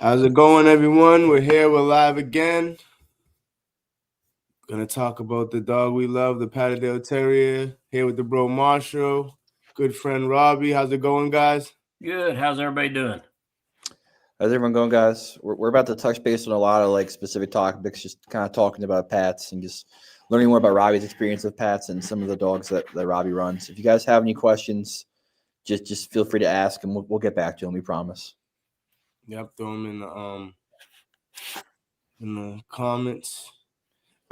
How's it going, everyone? We're here. We're live again. Gonna talk about the dog we love, the Patterdale Terrier. Here with the bro Marshall, good friend Robbie. How's it going, guys? Good. How's everybody doing? How's everyone going, guys? We're about to touch base on a lot of like specific topics, just kind of talking about pets and just learning more about Robbie's experience with pets and some of the dogs that Robbie runs. If you guys have any questions, just feel free to ask, and we'll get back to them. We promise. Yep, throw them in the comments.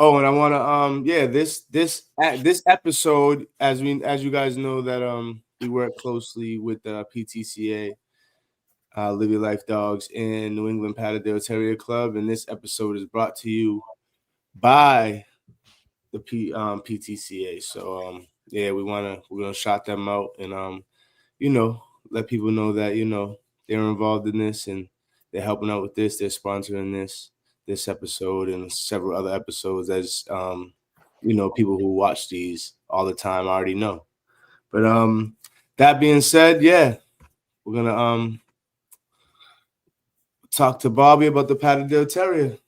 Oh, and I want to this episode, as you guys know, that we work closely with the PTCA, LYL Dogs, and New England Patterdale Terrier Club, and this episode is brought to you by the PTCA. So we're gonna shout them out and let people know that they're involved in this and they're helping out with this. They're sponsoring this episode and several other episodes, as people who watch these all the time already know. But that being said, we're gonna talk to Bobby about the Patterdale Terrier.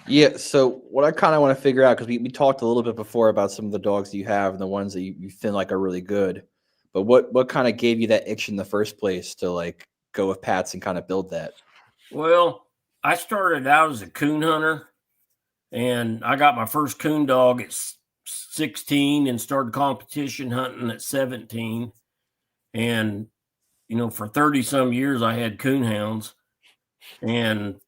Yeah, so what I kind of want to figure out, because we talked a little bit before about some of the dogs that you have and the ones that you feel like are really good, but what kind of gave you that itch in the first place to like go with Pats and kind of build that? Well, I started out as a coon hunter, and I got my first coon dog at 16 and started competition hunting at 17. And, for 30 some years, I had coon hounds, and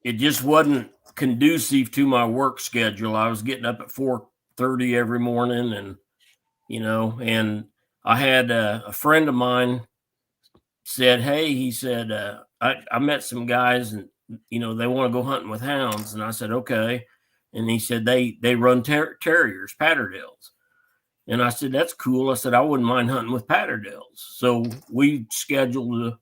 it just wasn't conducive to my work schedule. I was getting up at 4:30 every morning, and and I had a friend of mine said, hey, he said, I met some guys and they want to go hunting with hounds. And I said, okay. And he said they run terriers, Patterdales. And I said, that's cool. I said, I wouldn't mind hunting with Patterdales. So we scheduled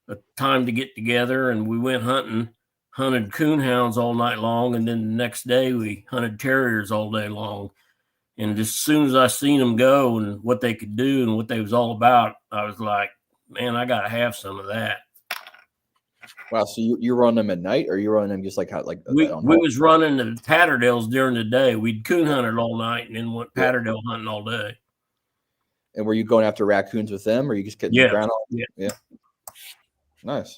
a time to get together, and we went hunted coon hounds all night long, and then the next day we hunted terriers all day long. And as soon as I seen them go and what they could do and what they was all about, I was like, man, I gotta have some of that. Wow, so you run them at night, or you run them just we was running the Patterdales during the day. We'd coon hunted all night and then went Patterdale hunting all day. And were you going after raccoons with them, or you just getting the ground on? Yeah. Nice.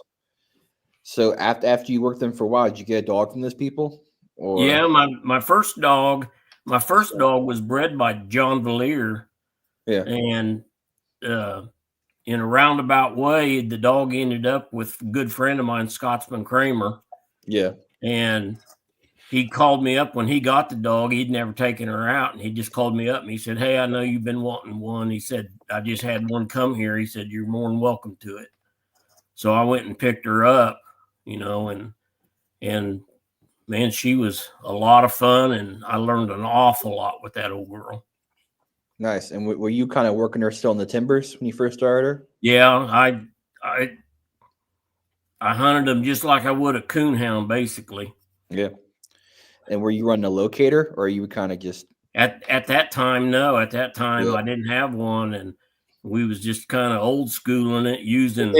So after you worked them for a while, did you get a dog from those people? Or? Yeah, my first dog was bred by John Valier. Yeah. And in a roundabout way, the dog ended up with a good friend of mine, Scotsman Kramer. Yeah. And he called me up when he got the dog. He'd never taken her out, and he just called me up and he said, hey, I know you've been wanting one. He said, I just had one come here. He said, you're more than welcome to it. So I went and picked her up, and man, she was a lot of fun, and I learned an awful lot with that old girl. Nice. And were you kind of working her still in the timbers when you first started her? Yeah, I hunted them just like I would a coon hound, basically. Yeah. And were you running a locator, or you kind of just at that time? No, at that time yeah. I didn't have one, and we was just kind of old schooling it, using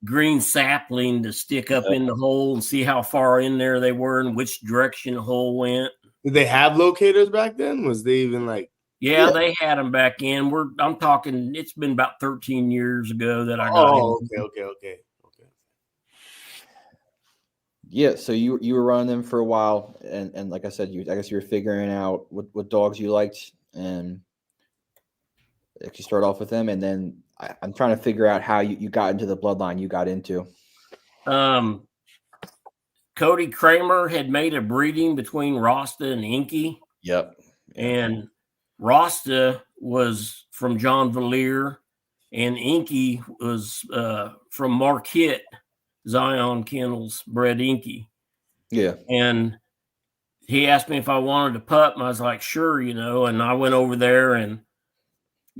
green sapling to stick up in the hole and see how far in there they were and which direction the hole went. Did they have locators back then? Was they even like? Yeah, they had them back in. I'm talking. It's been about 13 years ago that I got. Oh, okay. Yeah, so you were running them for a while, and like I said, I guess you were figuring out what dogs you liked, and you start off with them, and then I'm trying to figure out how you got into the bloodline you got into. Cody Kramer had made a breeding between Rasta and Inky. Yep. And Rasta was from John Valier, and Inky was from Marquette. Zion Kennels bred Inky. Yeah. And he asked me if I wanted a pup, and I was like, sure, and I went over there, and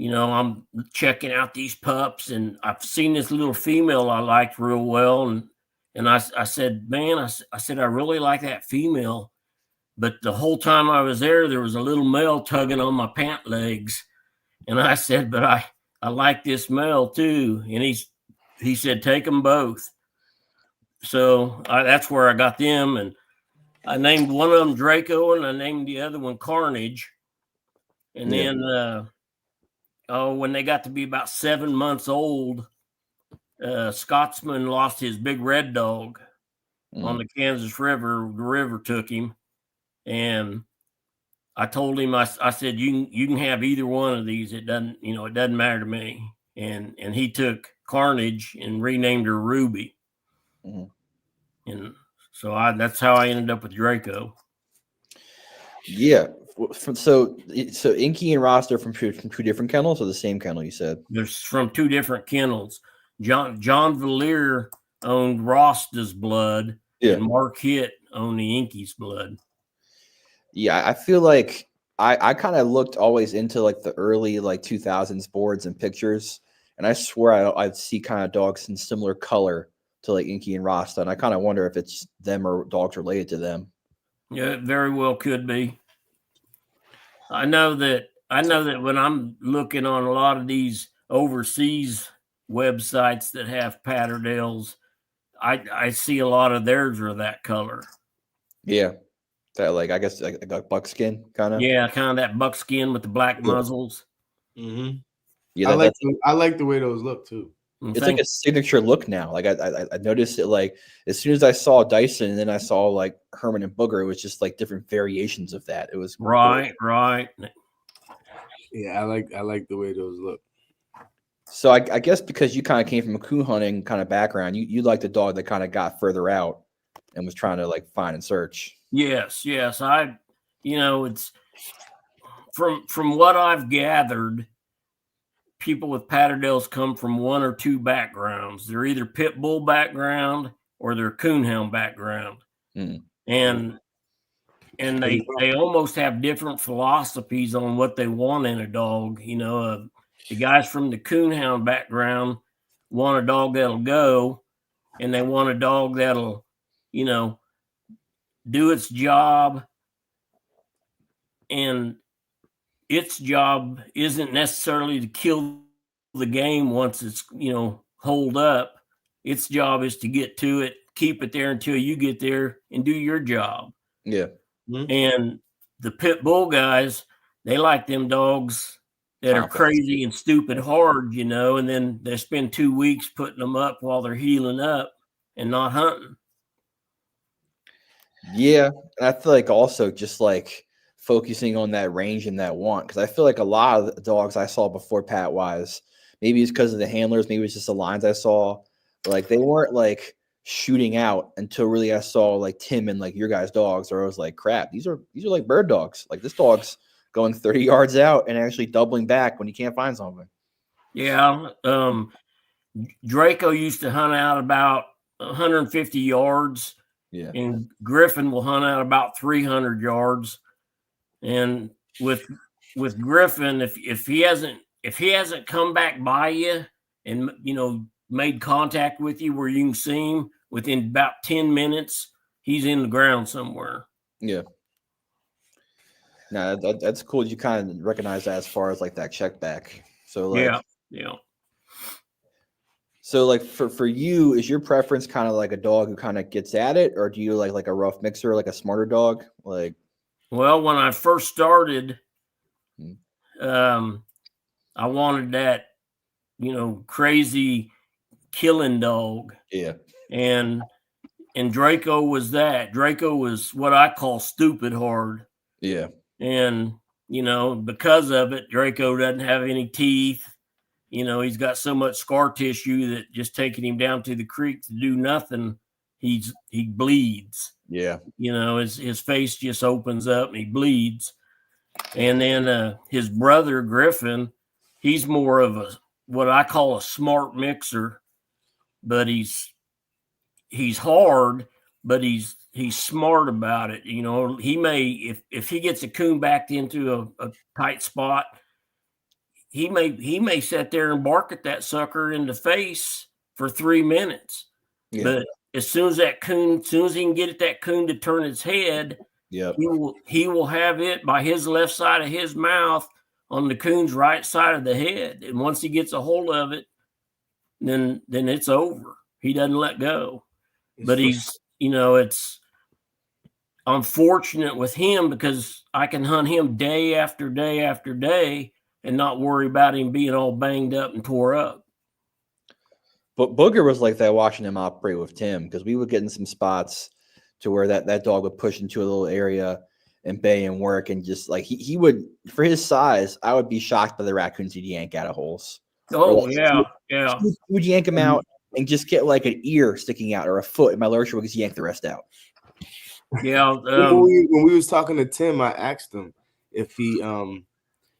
I'm checking out these pups, and I've seen this little female I liked real well, and I said, man, I said I really like that female, but the whole time I was there was a little male tugging on my pant legs, and I said, but I like this male too, and he said, take them both. so that's where I got them, and I named one of them Draco, and I named the other one Carnage. And then, when they got to be about 7 months old, Scotsman lost his big red dog on the Kansas River. The river took him, and I told him, I said, you can have either one of these. It doesn't matter to me. And he took Carnage and renamed her Ruby. And so that's how I ended up with Draco. Yeah. So Inky and Ross are from two different kennels, or the same kennel, you said? They're from two different kennels. John Valier owned Rosta's blood, and Mark Hitt owned the Inky's blood. Yeah, I feel like I kind of looked always into like the early like 2000s boards and pictures, and I swear I'd see kind of dogs in similar color to like Inky and Rasta, and I kind of wonder if it's them or dogs related to them. Yeah, it very well could be. I know that when I'm looking on a lot of these overseas websites that have Patterdales, I see a lot of theirs are that color. Yeah. That, like, I guess like buckskin kind of. Yeah, kind of that buckskin with the black muzzles. Yeah, I like the way those look too. It's like a signature look now. Like I noticed it, like as soon as I saw Dyson and then I saw like Herman and Booger, it was just like different variations of that. It was right. Yeah, I like the way those look. So I guess because you kind of came from a coon hunting kind of background, you liked the dog that kind of got further out and was trying to like find and search. Yes. It's from what I've gathered, people with Patterdales come from one or two backgrounds. They're either pit bull background or they're coonhound background. And they almost have different philosophies on what they want in a dog. The guys from the coonhound background want a dog that'll go, and they want a dog that'll, do its job. And its job isn't necessarily to kill the game once it's, holed up. Its job is to get to it, keep it there until you get there and do your job. Yeah. And the pit bull guys, they like them dogs that are crazy and stupid hard, and then they spend 2 weeks putting them up while they're healing up and not hunting. Yeah. And I feel like also just like focusing on that range and that want, because I feel like a lot of the dogs I saw before Pat Wise, maybe it's because of the handlers, maybe it's just the lines I saw, but like they weren't like shooting out until really I saw like Tim and like your guys' dogs, or I was like, crap, these are like bird dogs. Like this dog's going 30 yards out and actually doubling back when you can't find something. Yeah. Draco used to hunt out about 150 yards. Yeah. And Griffin will hunt out about 300 yards. And with Griffin, if he hasn't come back by you and made contact with you where you can see him within about 10 minutes, he's in the ground somewhere. Yeah. No, that's cool. You kind of recognize that as far as like that check back. So like, yeah. So like for you, is your preference kind of like a dog who kind of gets at it, or do you like a rough mixer, like a smarter dog? Like, well, when I first started, I wanted that, crazy killing dog. Yeah. And Draco was that. Draco was what I call stupid hard. Yeah. And, because of it, Draco doesn't have any teeth. He's got so much scar tissue that just taking him down to the creek to do nothing, he bleeds. Yeah. His face just opens up and he bleeds. And then his brother Griffin, he's more of what I call a smart mixer, but he's hard, but he's smart about it. He may, if he gets a coon backed into a tight spot, he may sit there and bark at that sucker in the face for 3 minutes. Yeah. But as soon as he can get that coon to turn its head, he will have it by his left side of his mouth on the coon's right side of the head. And once he gets a hold of it, then it's over. He doesn't let go. but he's, you know, it's unfortunate with him because I can hunt him day after day after day and not worry about him being all banged up and tore up. But Booger was like that watching him operate with Tim, because we would get in some spots to where that dog would push into a little area and bay and work, and just like he would, for his size, I would be shocked by the raccoons he'd yank out of holes. Oh, like, yeah. He would yank him out and just get like an ear sticking out or a foot, and my lurcher would just yank the rest out. Yeah. When we was talking to Tim, I asked him if he and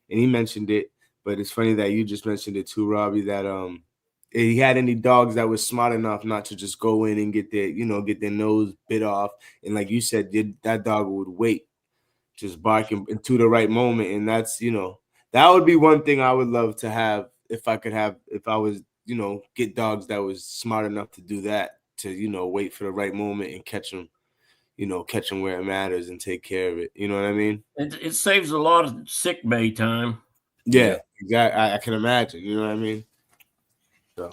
he mentioned it, but it's funny that you just mentioned it too, Robbie, that if he had any dogs that was smart enough not to just go in and get their nose bit off, and like you said, that dog would wait, just barking into the right moment. And that's, that would be one thing I would love to have if I was, get dogs that was smart enough to do that, to, wait for the right moment and catch them where it matters and take care of it. You know what I mean? It saves a lot of sick bay time. Yeah, exactly. I can imagine. You know what I mean? So.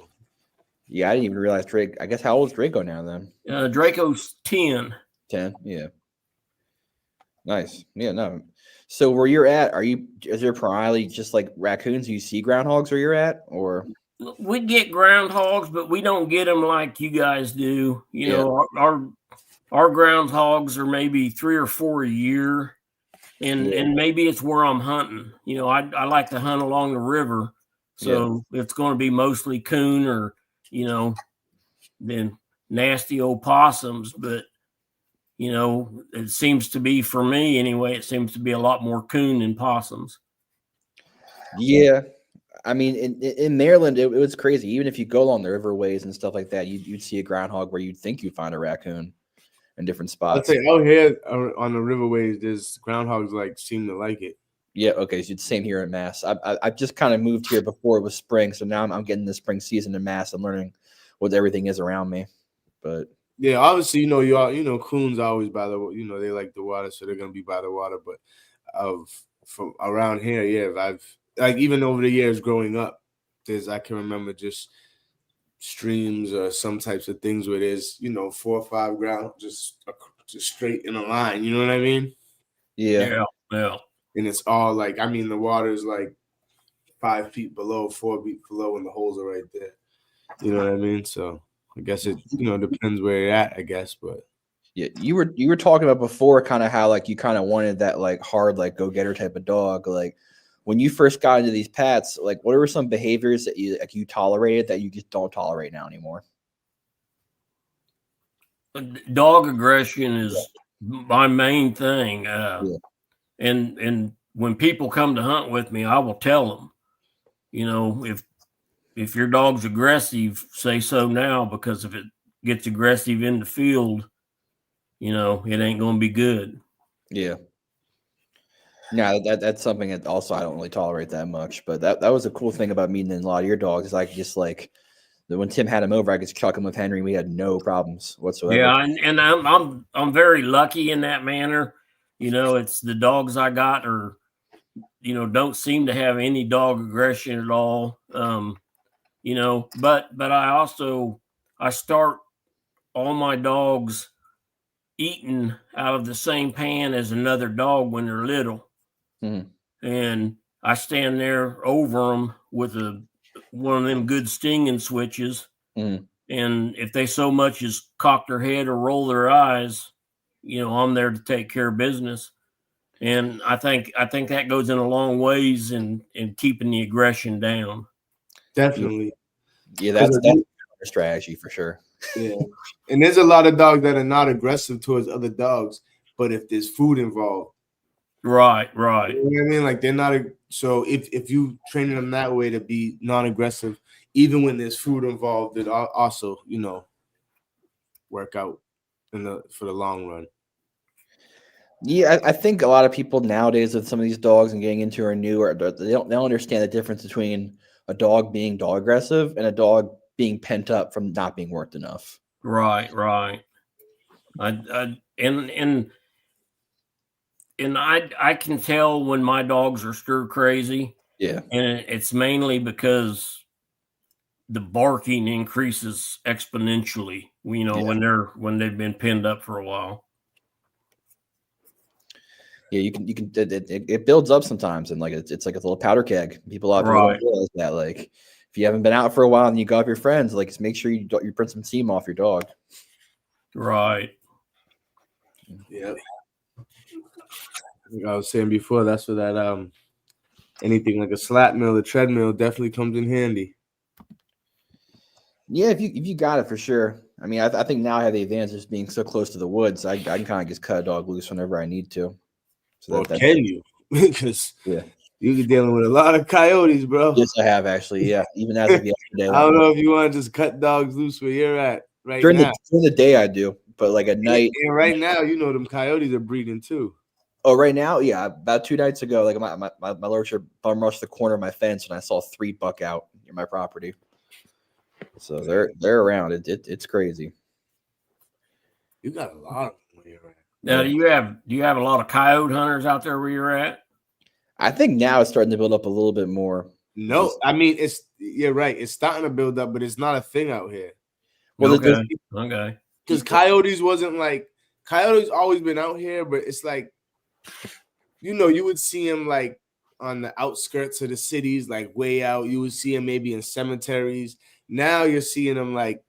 Yeah, I didn't even realize Drake. I guess how old is Draco now then? Draco's 10. 10, yeah. Nice. Yeah, no. So where you're at, is there primarily just like raccoons? Do you see groundhogs where you're at, or? We get groundhogs, but we don't get them like you guys do. You know, our groundhogs are maybe 3 or 4 a year, and maybe it's where I'm hunting. You know, I like to hunt along the river, so it's going to be mostly coon or, then nasty old possums. But it seems to be, for me anyway, it seems to be a lot more coon than possums. Yeah. I mean, in Maryland, it was crazy. Even if you go along the riverways and stuff like that, you'd see a groundhog where you'd think you'd find a raccoon in different spots. I'd say out here on the riverways, there's groundhogs like seem to like it. Yeah, okay, so it's the same here in Mass. I've just kind of moved here before it was spring, so now I'm getting the spring season in Mass. I'm learning what everything is around me. But yeah, obviously, coons are always by the, they like the water, so they're gonna be by the water. But from around here, yeah, I've like even over the years growing up, I can remember just streams or some types of things where there's 4 or 5 ground just straight in a line. You know what I mean? Yeah. And it's all like, I mean, the water is like 5 feet below, 4 feet below, and the holes are right there. You know what I mean? So I guess it depends where you're at, I guess. But yeah, you were talking about before kind of how like you kind of wanted that like hard like go getter type of dog. Like when you first got into these pats, like what were some behaviors that you tolerated that you just don't tolerate now anymore? Dog aggression is my main thing. And when people come to hunt with me, I will tell them, if your dog's aggressive, say so now, because if it gets aggressive in the field, it ain't going to be good. Yeah. No, that's something that also I don't really tolerate that much. But that was a cool thing about meeting a lot of your dogs. Is I could just like when Tim had him over, I could chuck him with Henry. We had no problems whatsoever. Yeah, and I'm very lucky in that manner. It's the dogs I got are, don't seem to have any dog aggression at all. But I start all my dogs eating out of the same pan as another dog when they're little. Mm-hmm. And I stand there over them with one of them good stinging switches. Mm-hmm. And if they so much as cock their head or roll their eyes, I'm there to take care of business. And I think that goes in a long ways in keeping the aggression down. Definitely. Yeah, that's a strategy for sure. Yeah. And there's a lot of dogs that are not aggressive towards other dogs, but if there's food involved. Right. You know what I mean? Like they're not so if you train them that way to be non-aggressive, even when there's food involved, it also, work out for the long run. Yeah, I think a lot of people nowadays with some of these dogs and getting into are new, or they don't understand the difference between a dog being dog aggressive and a dog being pent up from not being worked enough. Right. I can tell when my dogs are stir crazy. Yeah. And it's mainly because the barking increases exponentially. When they've been pinned up for a while. Yeah, it builds up sometimes, and like it's like a little powder keg. People don't realize that. Like, if you haven't been out for a while and you go with your friends, like, just make sure you print some steam off your dog. Right. Yeah. Like I was saying before, that's where that anything like a slap mill, a treadmill definitely comes in handy. Yeah, if you got it for sure. I mean, I think now I have the advantage of being so close to the woods. I can kind of just cut a dog loose whenever I need to. So can you? Because you're dealing with a lot of coyotes, bro. Yes, I have actually. Yeah, even as of yesterday. I don't know if you want to just cut dogs loose where you're at right during now. During the day, I do, but like at night. And right now, them coyotes are breeding too. Oh, right now, yeah. About 2 nights ago, like my lurcher bum rushed the corner of my fence, and I saw 3 buck out near my property. So they're around. It's crazy. You got a lot of them where you're at. Now, do you have a lot of coyote hunters out there where you're at? I think now it's starting to build up a little bit more. No, I mean you're right. It's starting to build up, but it's not a thing out here. Well, okay. Because coyotes always been out here, but it's like, you would see them like on the outskirts of the cities, like way out. You would see them maybe in cemeteries. Now you're seeing them like,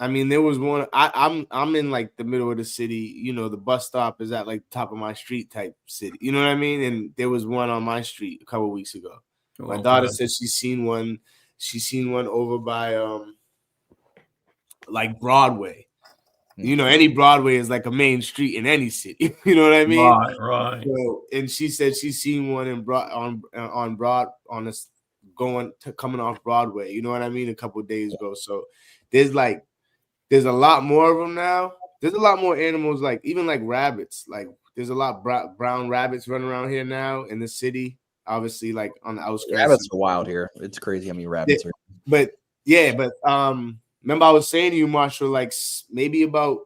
I mean, there was one. I'm in like the middle of the city. The bus stop is at like top of my street type city. You know what I mean? And there was one on my street a couple of weeks ago. My daughter said she's seen one. She's seen one over by like Broadway. Any Broadway is like a main street in any city. You know what I mean? Right. So, and she said she's seen one coming off Broadway. You know what I mean? A couple of days ago. So there's a lot more of them now. There's a lot more animals, like even like rabbits. Like there's a lot of brown rabbits running around here now in the city. Obviously, like on the outskirts. Rabbits are wild here. It's crazy how many rabbits are. But remember I was saying to you, Marshall, like maybe about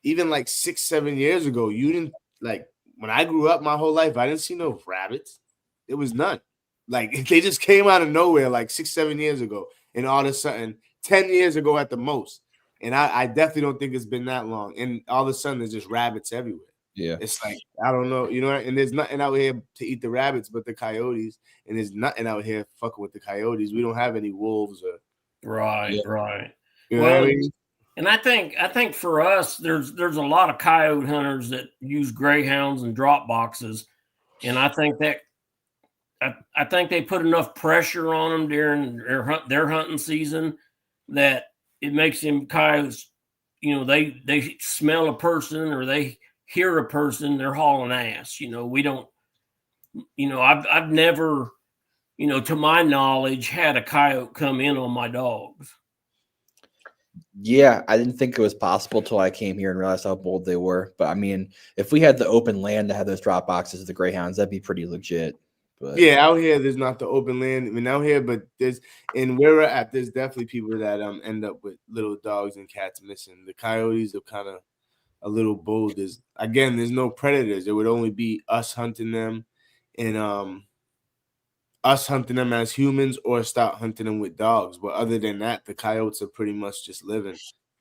even like 6-7 years ago, you didn't like when I grew up my whole life, I didn't see no rabbits. There was none. Like they just came out of nowhere like 6-7 years ago, and all of a sudden 10 years ago at the most. And I definitely don't think it's been that long. And all of a sudden there's just rabbits everywhere. Yeah. It's like, I don't know, and there's nothing out here to eat the rabbits but the coyotes. And there's nothing out here fucking with the coyotes. We don't have any wolves or Right. You know what I mean? And I think for us, there's a lot of coyote hunters that use greyhounds and drop boxes. And I think they put enough pressure on them during their hunting season that it makes them coyotes, they smell a person or they hear a person, they're hauling ass. We don't, I've never, to my knowledge, had a coyote come in on my dogs. Yeah, I didn't think it was possible till I came here and realized how bold they were. But I mean, if we had the open land to have those drop boxes of the greyhounds, that'd be pretty legit. But yeah, out here there's not the open land. I mean, out here, but there's where we're at, there's definitely people that end up with little dogs and cats missing. The coyotes are kind of a little bold. There's no predators. It would only be us hunting them, and us hunting them as humans or start hunting them with dogs. But other than that, the coyotes are pretty much just living.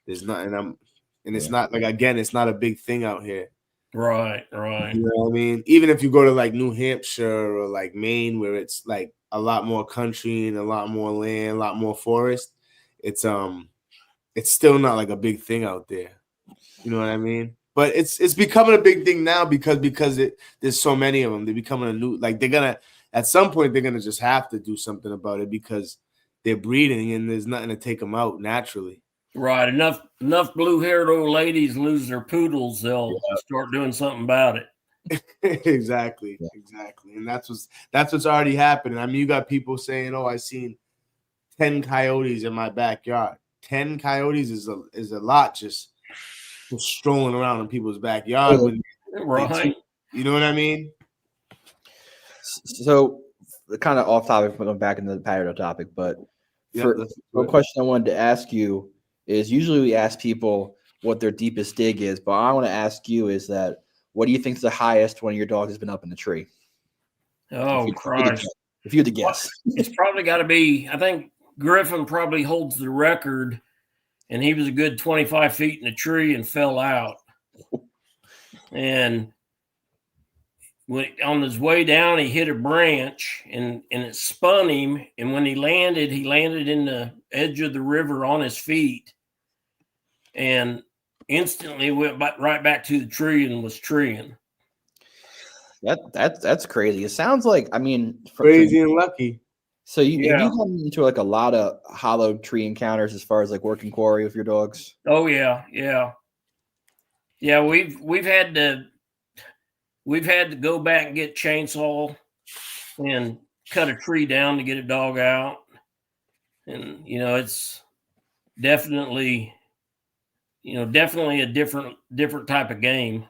There's nothing. It's not like, again, it's not a big thing out here. Right. You know what I mean? Even if you go to like New Hampshire or like Maine, where it's like a lot more country and a lot more land, a lot more forest, it's still not like a big thing out there. You know what I mean? But it's becoming a big thing now because there's so many of them. They're becoming a new, like, they're gonna at some point they're gonna just have to do something about it because they're breeding and there's nothing to take them out naturally. Right. Enough blue-haired old ladies lose their poodles, they'll start doing something about it. Exactly. And that's what's already happening. I mean, you got people saying, "Oh, I seen 10 coyotes in my backyard." 10 coyotes is a lot just strolling around in people's backyard. Right. You know what I mean? So, kind of off topic, going back into the Patterdale topic, but a question I wanted to ask you is, usually we ask people what their deepest dig is, but I want to ask you is that, what do you think is the highest one of your dogs has been up in the tree? Oh, Christ. If you had to guess. It's probably got to be, I think Griffin probably holds the record, and he was a good 25 feet in a tree and fell out. And when on his way down, he hit a branch and it spun him. And when he landed in the edge of the river on his feet, and instantly went right back to the tree and was treeing. That's crazy. It sounds like, I mean, crazy and lucky. So have you gotten into like a lot of hollow tree encounters as far as like working quarry with your dogs? Oh yeah. We've had to go back and get chainsaw and cut a tree down to get a dog out. And it's definitely a different type of game.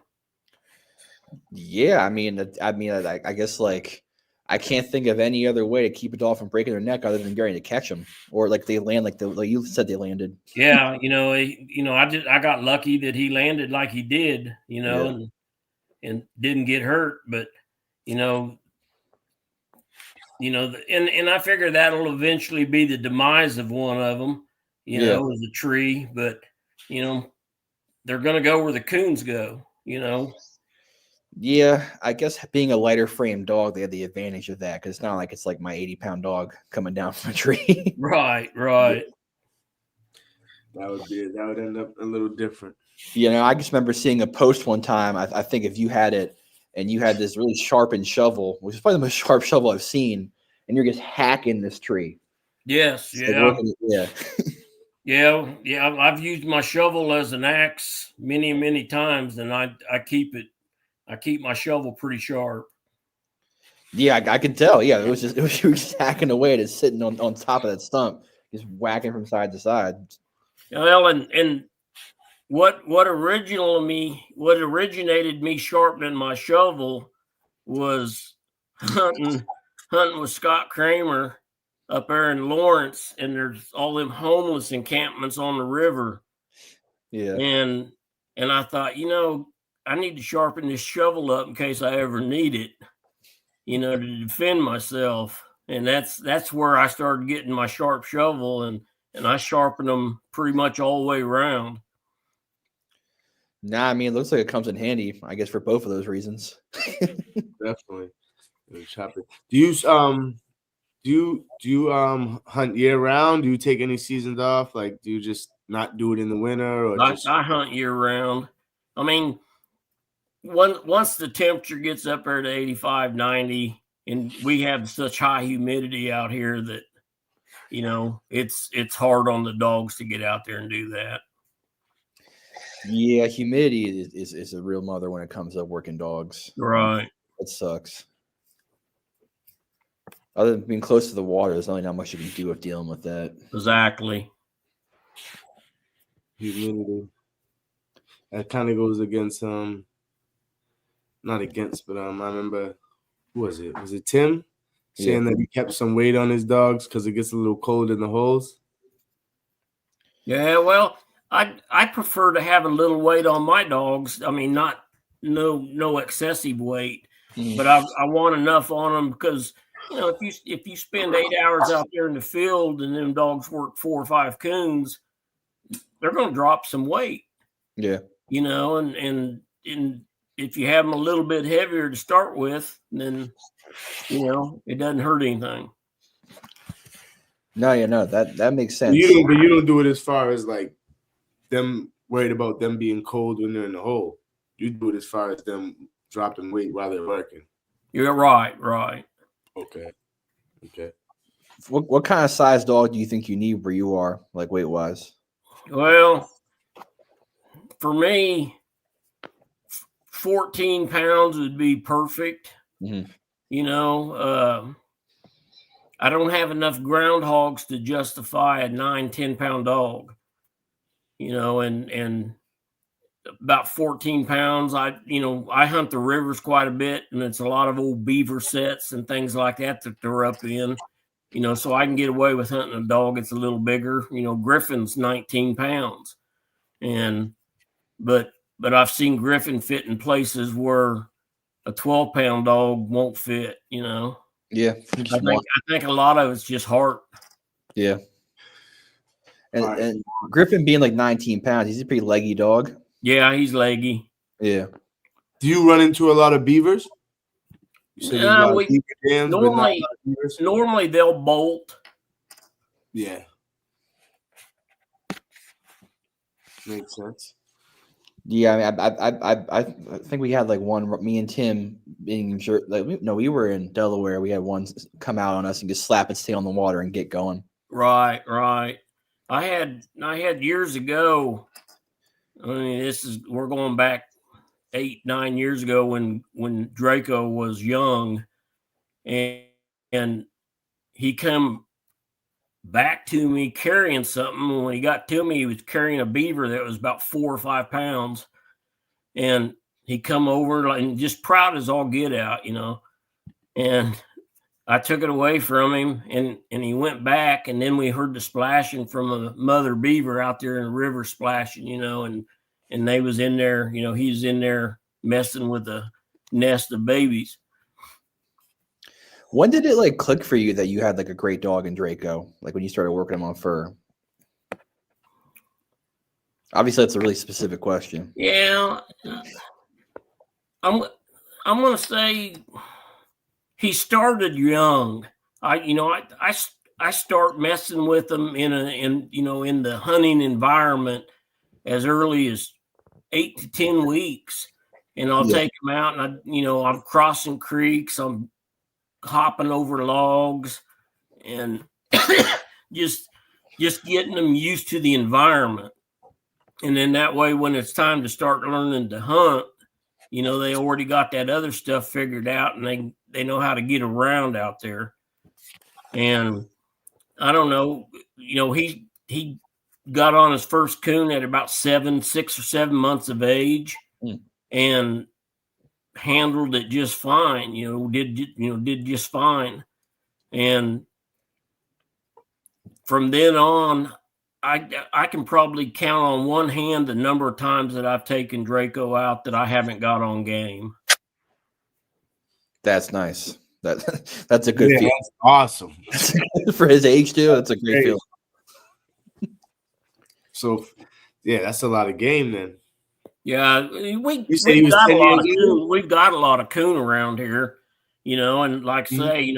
Yeah, I mean, I guess like I can't think of any other way to keep a dog from breaking their neck other than getting to catch them, or like they land like you said they landed. Yeah, I got lucky that he landed like he did, and didn't get hurt. But and I figure that'll eventually be the demise of one of them, as a tree. But they're gonna go where the coons go, Yeah, I guess being a lighter frame dog, they have the advantage of that because it's not like it's like my 80-pound dog coming down from a tree. Right. That would end up a little different. I just remember seeing a post one time. I think if you had it and you had this really sharpened shovel, which is probably the most sharp shovel I've seen, and you're just hacking this tree. Yes, yeah. I've used my shovel as an axe many times, and I keep my shovel pretty sharp. Yeah, I can tell. Yeah, it was you were just hacking away at it, sitting on top of that stump, just whacking from side to side. Well, and what originated me sharpening my shovel was hunting with Scott Kramer up there in Lawrence, and there's all them homeless encampments on the river. Yeah, and I thought, I need to sharpen this shovel up in case I ever need it, to defend myself. And that's where I started getting my sharp shovel, and I sharpen them pretty much all the way around. Nah, I mean, it looks like it comes in handy, I guess, for both of those reasons. Definitely. Chop it. Do you hunt year round? Do you take any seasons off? Like, do you just not do it in the winter, or I hunt year round? I mean, once the temperature gets up there to 85, 90, and we have such high humidity out here that, it's hard on the dogs to get out there and do that. Yeah, humidity is a real mother when it comes to working dogs. Right. It sucks. Other than being close to the water, there's only not much you can do with dealing with that. Exactly. Humidity. That kind of goes against not against, but I remember, who was it? Was it Tim saying that he kept some weight on his dogs because it gets a little cold in the holes? Yeah, well, I prefer to have a little weight on my dogs. I mean, no excessive weight, but I want enough on them because if you spend 8 hours out there in the field and them dogs work 4 or 5 coons, they're going to drop some weight. Yeah, and if you have them a little bit heavier to start with, then it doesn't hurt anything. No, that makes sense. You don't do it as far as like them worried about them being cold when they're in the hole. You do it as far as them dropping weight while they're working. You're right. Okay. What kind of size dog do you think you need where you are, like weight wise? Well, for me, 14 pounds would be perfect. Mm-hmm. I don't have enough groundhogs to justify a 9-10 pound dog, and about 14 pounds. I hunt the rivers quite a bit, and it's a lot of old beaver sets and things like that they're up in, so I can get away with hunting a dog that's a little bigger. Griffin's 19 pounds, but I've seen Griffin fit in places where a 12-pound dog won't fit, Yeah. I think a lot of it's just heart. Yeah. And Griffin being like 19 pounds, he's a pretty leggy dog. Yeah, he's leggy. Yeah. Do you run into a lot of beavers? You said there's a lot of beaver dams, but not a lot of beavers? Normally they'll bolt. Yeah. Makes sense. Yeah, I think we had like one. Me and Tim being sure, like we were in Delaware. We had one come out on us and just slap and stay on the water and get going. Right. I had years ago. I mean, we're going back 8-9 years ago when Draco was young, and he come back to me carrying something. When he got to me, he was carrying a beaver that was about 4 or 5 pounds, and he come over and just proud as all get out, and I took it away from him, and he went back, and then we heard the splashing from a mother beaver out there in the river splashing, and they was in there, he was in there messing with a nest of babies. When did it like click for you that you had like a great dog in Draco? Like when you started working him on fur? Obviously, that's a really specific question. Yeah, I'm gonna say he started young. I start messing with them in the hunting environment as early as 8 to 10 weeks, and I'll take them out, and I'm crossing creeks, I'm hopping over logs, and just getting them used to the environment. And then that way, when it's time to start learning to hunt, they already got that other stuff figured out, and they know how to get around out there. And I don't know, he got on his first coon at about 6 or 7 months of age, and handled it just fine. Did just fine. And from then on, I can probably count on one hand the number of times that I've taken Draco out that I haven't got on game. That's nice. That's a good feeling. That's awesome. For his age too, that's a great feeling. So, yeah, that's a lot of game then. Yeah, we've got a lot of coon around here, and like I say,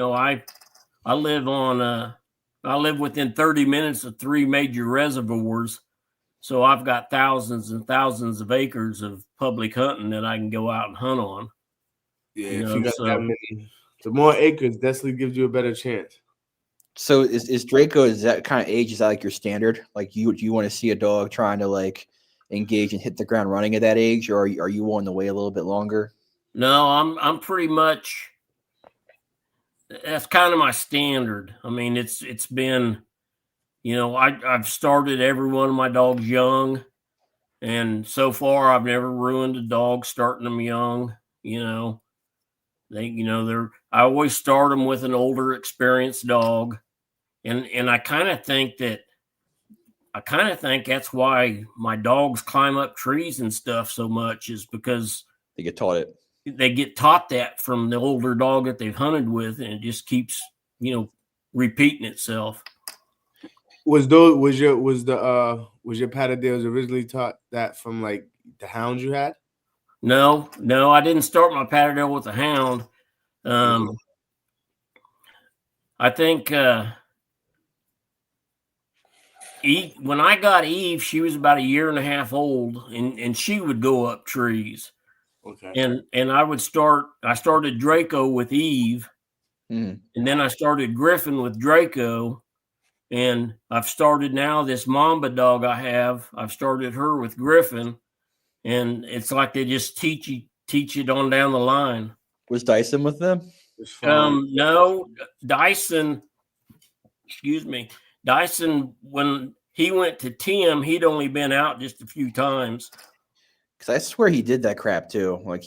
I live within 30 minutes of 3 major reservoirs, so I've got thousands and thousands of acres of public hunting that I can go out and hunt on. Yeah, if you got that many, the more acres definitely gives you a better chance. So is Draco, is that kind of age, is that like your standard? Like do you want to see a dog trying to like engage and hit the ground running at that age, or are you willing to wait a little bit longer? No, I'm pretty much, that's kind of my standard. I mean, it's been, I've started every one of my dogs young, and so far I've never ruined a dog starting them young. I always start them with an older, experienced dog, and I kind of think that's why my dogs climb up trees and stuff so much, is because they get taught it. They get taught that from the older dog that they've hunted with, and it just keeps, repeating itself. Was your Patterdales originally taught that from like the hounds you had? No, I didn't start my Patterdale with a hound. I think Eve, when I got Eve, she was about 1.5 years old, and she would go up trees. Okay. And I started Draco with Eve, and then I started Griffin with Draco, and I've started now this Mamba dog I've started her with Griffin, and it's like they just teach it on down the line. Was Dyson with them? No, Dyson, when he went to Tim, he'd only been out just a few times. Because I swear he did that crap too. Like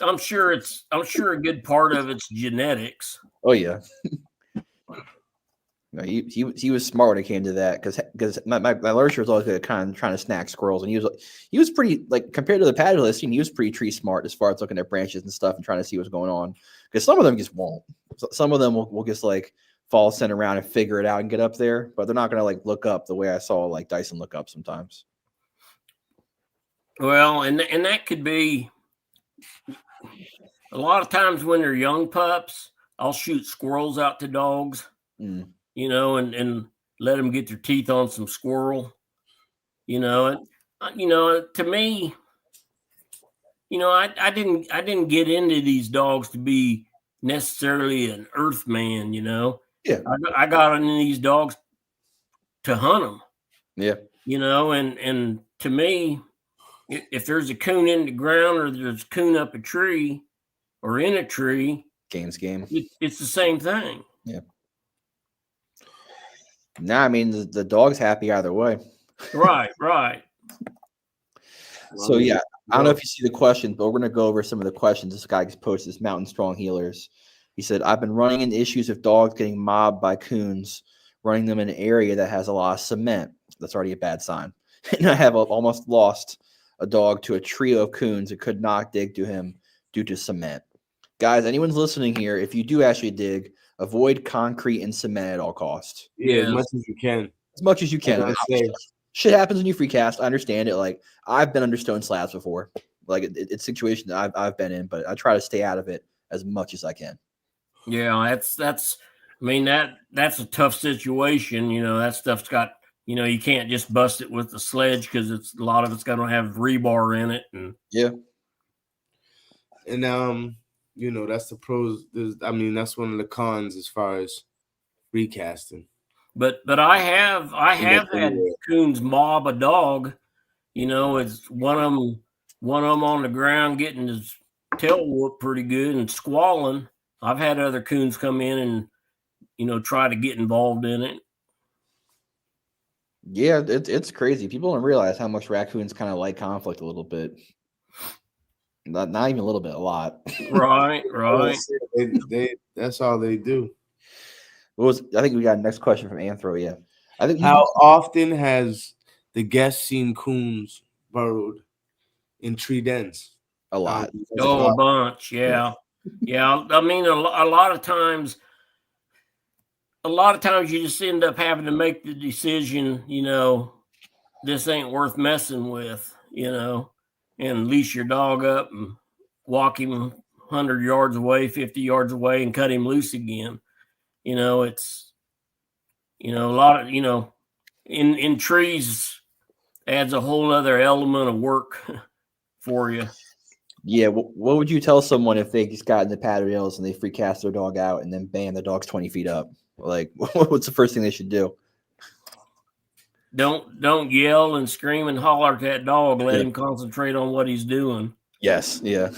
I'm sure a good part of it's genetics. Oh yeah. No, he was smart when it came to that, because my lurcher was always kind of trying to snack squirrels, and he was pretty, like, compared to the Patterdale listing, he was pretty tree smart as far as looking at branches and stuff and trying to see what's going on. Because some of them just won't. Some of them will just like fall scent around and figure it out and get up there, but they're not going to like look up the way I saw like Dyson look up sometimes. Well, and that could be a lot of times when they're young pups. I'll shoot squirrels out to dogs, you know, and let them get their teeth on some squirrel, you know. And you know, to me, you know, I didn't get into these dogs to be necessarily an earthman, you know. Yeah, I got into these dogs to hunt them. Yeah, you know, and to me, if there's a coon in the ground or there's a coon up a tree or in a tree, game's game. It's the same thing. Yeah. Nah, I mean the dog's happy either way. Right, right. So yeah, I don't know if you see the questions, but we're gonna go over some of the questions. This guy just posted, this Mountain Strong Healers. He said, I've been running into issues with dogs getting mobbed by coons, running them in an area that has a lot of cement. That's already a bad sign. And I have almost lost a dog to a trio of coons that could not dig to him due to cement. Guys, anyone's listening here, if you do actually dig, avoid concrete and cement at all costs. Yeah, as much as you can. As much as you can. Shit happens when you free cast. I understand it. Like, I've been under stone slabs before. Like, it's a situation that I've been in, but I try to stay out of it as much as I can. Yeah, that's I mean, that's a tough situation. You know, that stuff's got, you know, you can't just bust it with the sledge because a lot of it's going to have rebar in it. And yeah. And you know, that's the pros. I mean, that's one of the cons as far as recasting. But I have had coons mob a dog. You know, it's one of them on the ground getting his tail whooped pretty good and squalling. I've had other coons come in and, you know, try to get involved in it. Yeah, it's crazy. People don't realize how much raccoons kind of like conflict a little bit. Not even a little bit, a lot. Right, right. They that's all they do. I think we got a next question from Anthro. Yeah, I think. How often has the guest seen coons burrowed in tree dens? A lot. A bunch. Yeah, yeah. I mean, a lot of times you just end up having to make the decision. You know, this ain't worth messing with. You know, and leash your dog up and walk him 100 yards away, 50 yards away, and cut him loose again. You know, it's, you know, a lot of, you know, in trees adds a whole other element of work for you. Yeah. What would you tell someone if they just got in the Patterdales and they free cast their dog out and then bam, the dog's 20 feet up? Like, what's the first thing they should do? Don't yell and scream and holler at that dog. Let him concentrate on what he's doing. Yes. Yeah.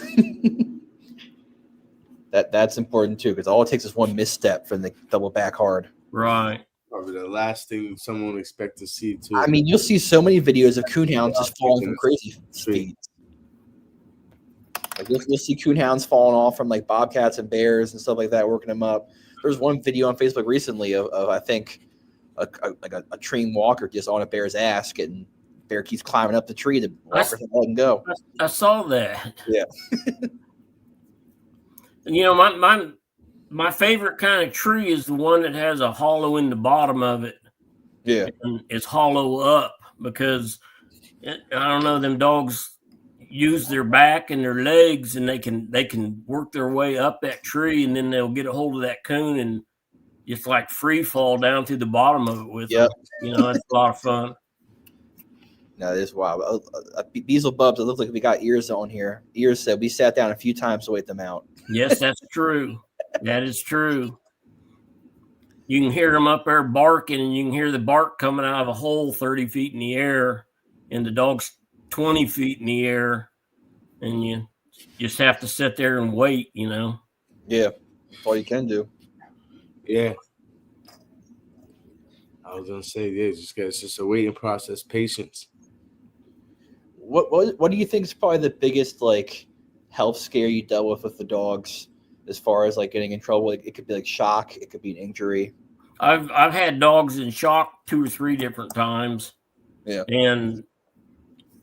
That's important too, because all it takes is one misstep for the double back hard. Right. Probably the last thing someone would expect to see too. I mean, you'll see so many videos of coonhounds just falling from crazy speeds. Like you'll see coonhounds falling off from like bobcats and bears and stuff like that, working them up. There's one video on Facebook recently of I think a trained walker just on a bear's ass, getting bear keeps climbing up the tree. The walker doesn't let him go. I saw that. Yeah. And you know, my favorite kind of tree is the one that has a hollow in the bottom of it. Yeah. And it's hollow up because I don't know, them dogs use their back and their legs and they can work their way up that tree, and then they'll get a hold of that coon and just like free fall down to the bottom of it with them. You know, it's a lot of fun. No, it is wild. Beazle Bubs, it looks like we got Ears on here. Ears said we sat down a few times to wait them out. Yes, that's true. That is true. You can hear them up there barking, and you can hear the bark coming out of a hole 30 feet in the air, and the dog's 20 feet in the air, and you just have to sit there and wait, you know? Yeah, that's all you can do. Yeah. I was going to say, yeah, it's just a waiting process, patience. What do you think is probably the biggest, like, health scare you dealt with the dogs as far as, like, getting in trouble? It could be, like, shock. It could be an injury. I've had dogs in shock 2 or 3 different times. Yeah. And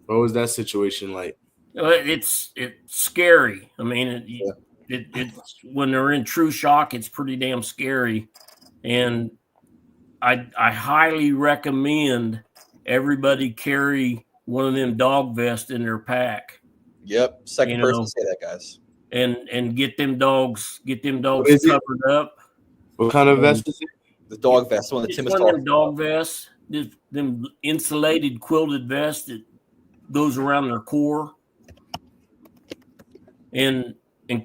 what was that situation like? It's scary. I mean, it's when they're in true shock, it's pretty damn scary. And I highly recommend everybody carry one of them dog vests in their pack. Yep. Second You person know, to say that, guys. and get them dogs is it? covered up. What kind of And vest is it? The dog vest, the one that it's Tim was one of them talking about. dog vests, them insulated quilted vests that goes around their core. And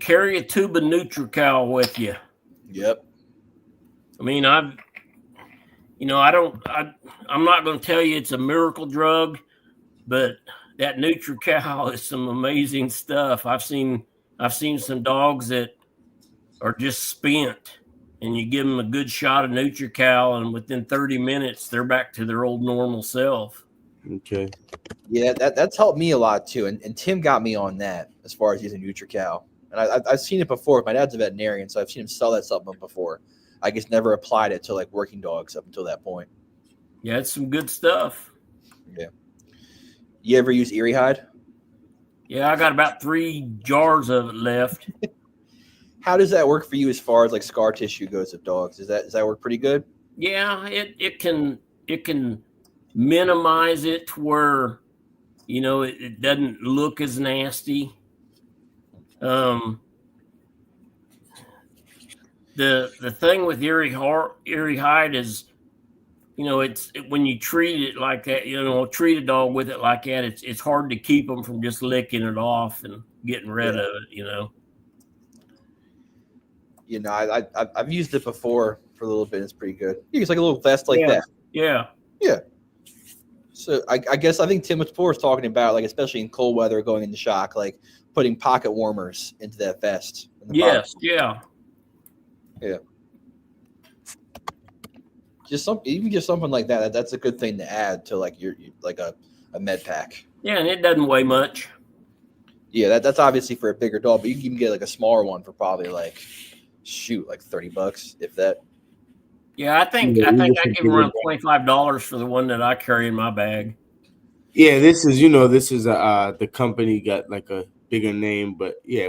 carry a tube of NutriCal with you. Yep. I mean, I'm not going to tell you it's a miracle drug, but that NutriCal is some amazing stuff. I've seen some dogs that are just spent, and you give them a good shot of NutriCal, and within 30 minutes they're back to their old normal self. Okay. Yeah, that's helped me a lot too. And Tim got me on that as far as using NutriCal. And I've seen it before. My dad's a veterinarian, so I've seen him sell that supplement before. I just never applied it to like working dogs up until that point. Yeah, it's some good stuff. Yeah. You ever use Erie hide? Yeah, I got about 3 jars of it left. How does that work for you as far as like scar tissue goes of dogs? Does that work pretty good? Yeah, it can minimize it to where it doesn't look as nasty. The thing with Erie hide is, when you treat it like that, treat a dog with it like that, it's hard to keep them from just licking it off and getting rid of it. I've used it before for a little bit. It's pretty good. You use like a little vest like that. Yeah. So I think Tim was talking about, like, especially in cold weather going into shock, like putting pocket warmers into that vest. Yes. Yeah. Just something like that. That's a good thing to add to like your like a med pack. Yeah, and it doesn't weigh much. Yeah, that's obviously for a bigger dog, but you can even get like a smaller one for probably like $30, if that. Yeah, I think I give around $25 for the one that I carry in my bag. Yeah, this is the company got like a bigger name, but yeah,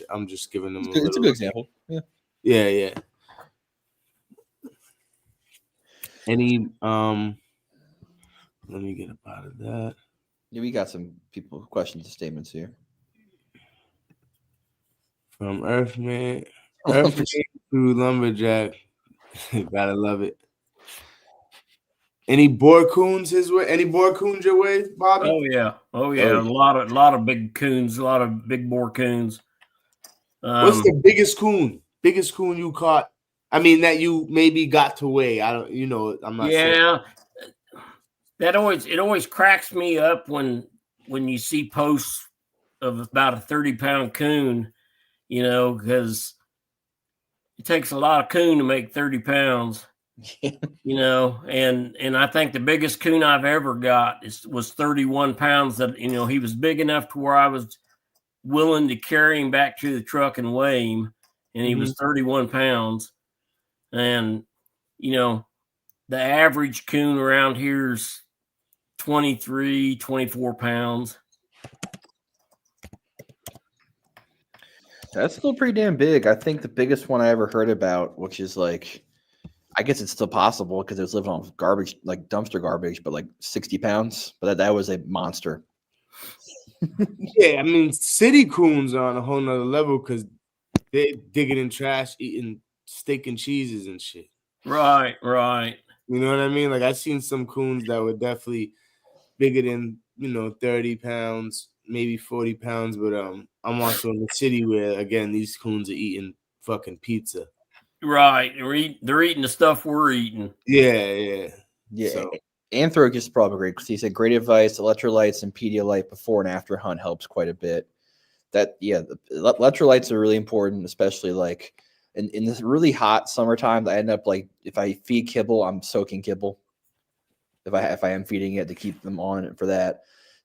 I'm just giving them it's a good example. Yeah. Any let me get up out of that. Yeah, we got some people questions and statements here. From Earthman to Lumberjack. Gotta love it. Any boar coons his way? Any boar coons your way, Bobby? Oh yeah. A lot of big coons, a lot of big boar coons. What's the biggest coon? Biggest coon you caught? I mean, that you maybe got to weigh. I don't. I'm not. Yeah, sure. It always cracks me up when you see posts of about a 30-pound coon. Because it takes a lot of coon to make 30 pounds. And I think the biggest coon I've ever got was 31 pounds. That he was big enough to where I was willing to carry him back to the truck and weigh him, and he was 31 pounds. And the average coon around here is 23, 24 pounds. That's still pretty damn big. I think the biggest one I ever heard about, which is like, I guess it's still possible because it was living on garbage, like dumpster garbage, but like 60 pounds. But that was a monster. Yeah, I mean, city coons are on a whole nother level because they're digging in trash, eating steak and cheeses and shit. Right. You know what I mean? Like, I've seen some coons that were definitely bigger than 30 pounds, maybe 40 pounds. But I'm also in the city where, again, these coons are eating fucking pizza. Right. They're eating the stuff we're eating. Yeah. So. Anthro is probably great because he said great advice. Electrolytes and Pedialyte before and after hunt helps quite a bit. The electrolytes are really important, especially like in this really hot summertime. I end up like, if I feed kibble, I'm soaking kibble. If I am feeding it, to keep them on it for that.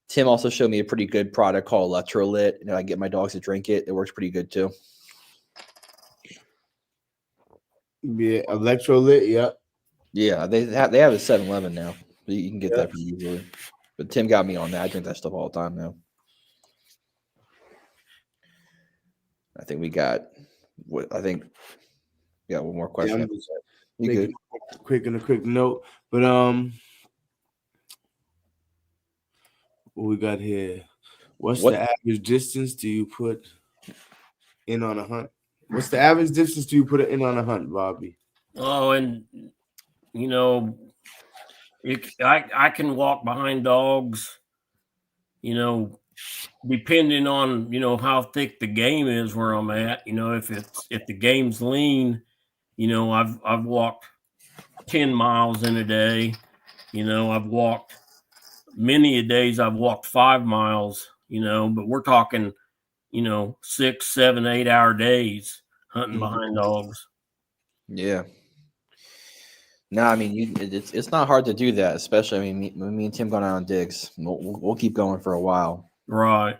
Tim also showed me a pretty good product called Electrolyte, and I get my dogs to drink it. It works pretty good too. Yeah, Electrolyte. Yep. Yeah, they have a 7-Eleven now. You can get that pretty easily. But Tim got me on that. I drink that stuff all the time now. I think we got one more question. You good? Quick note. But what we got here? What's the average distance do you put in on a hunt? What's the average distance do you put it in on a hunt, Bobby? Oh, and you know, I can walk behind dogs, you know, depending on, you know, how thick the game is where I'm at. You know, if the game's lean, you know, I've walked 10 miles in a day. You know, I've walked many a days I've walked 5 miles, you know, but we're talking, you know, 6, 7, 8 hour days hunting behind dogs. Yeah. No, I mean, it's not hard to do that, especially. I mean, me and Tim going out on digs. We'll keep going for a while. Right.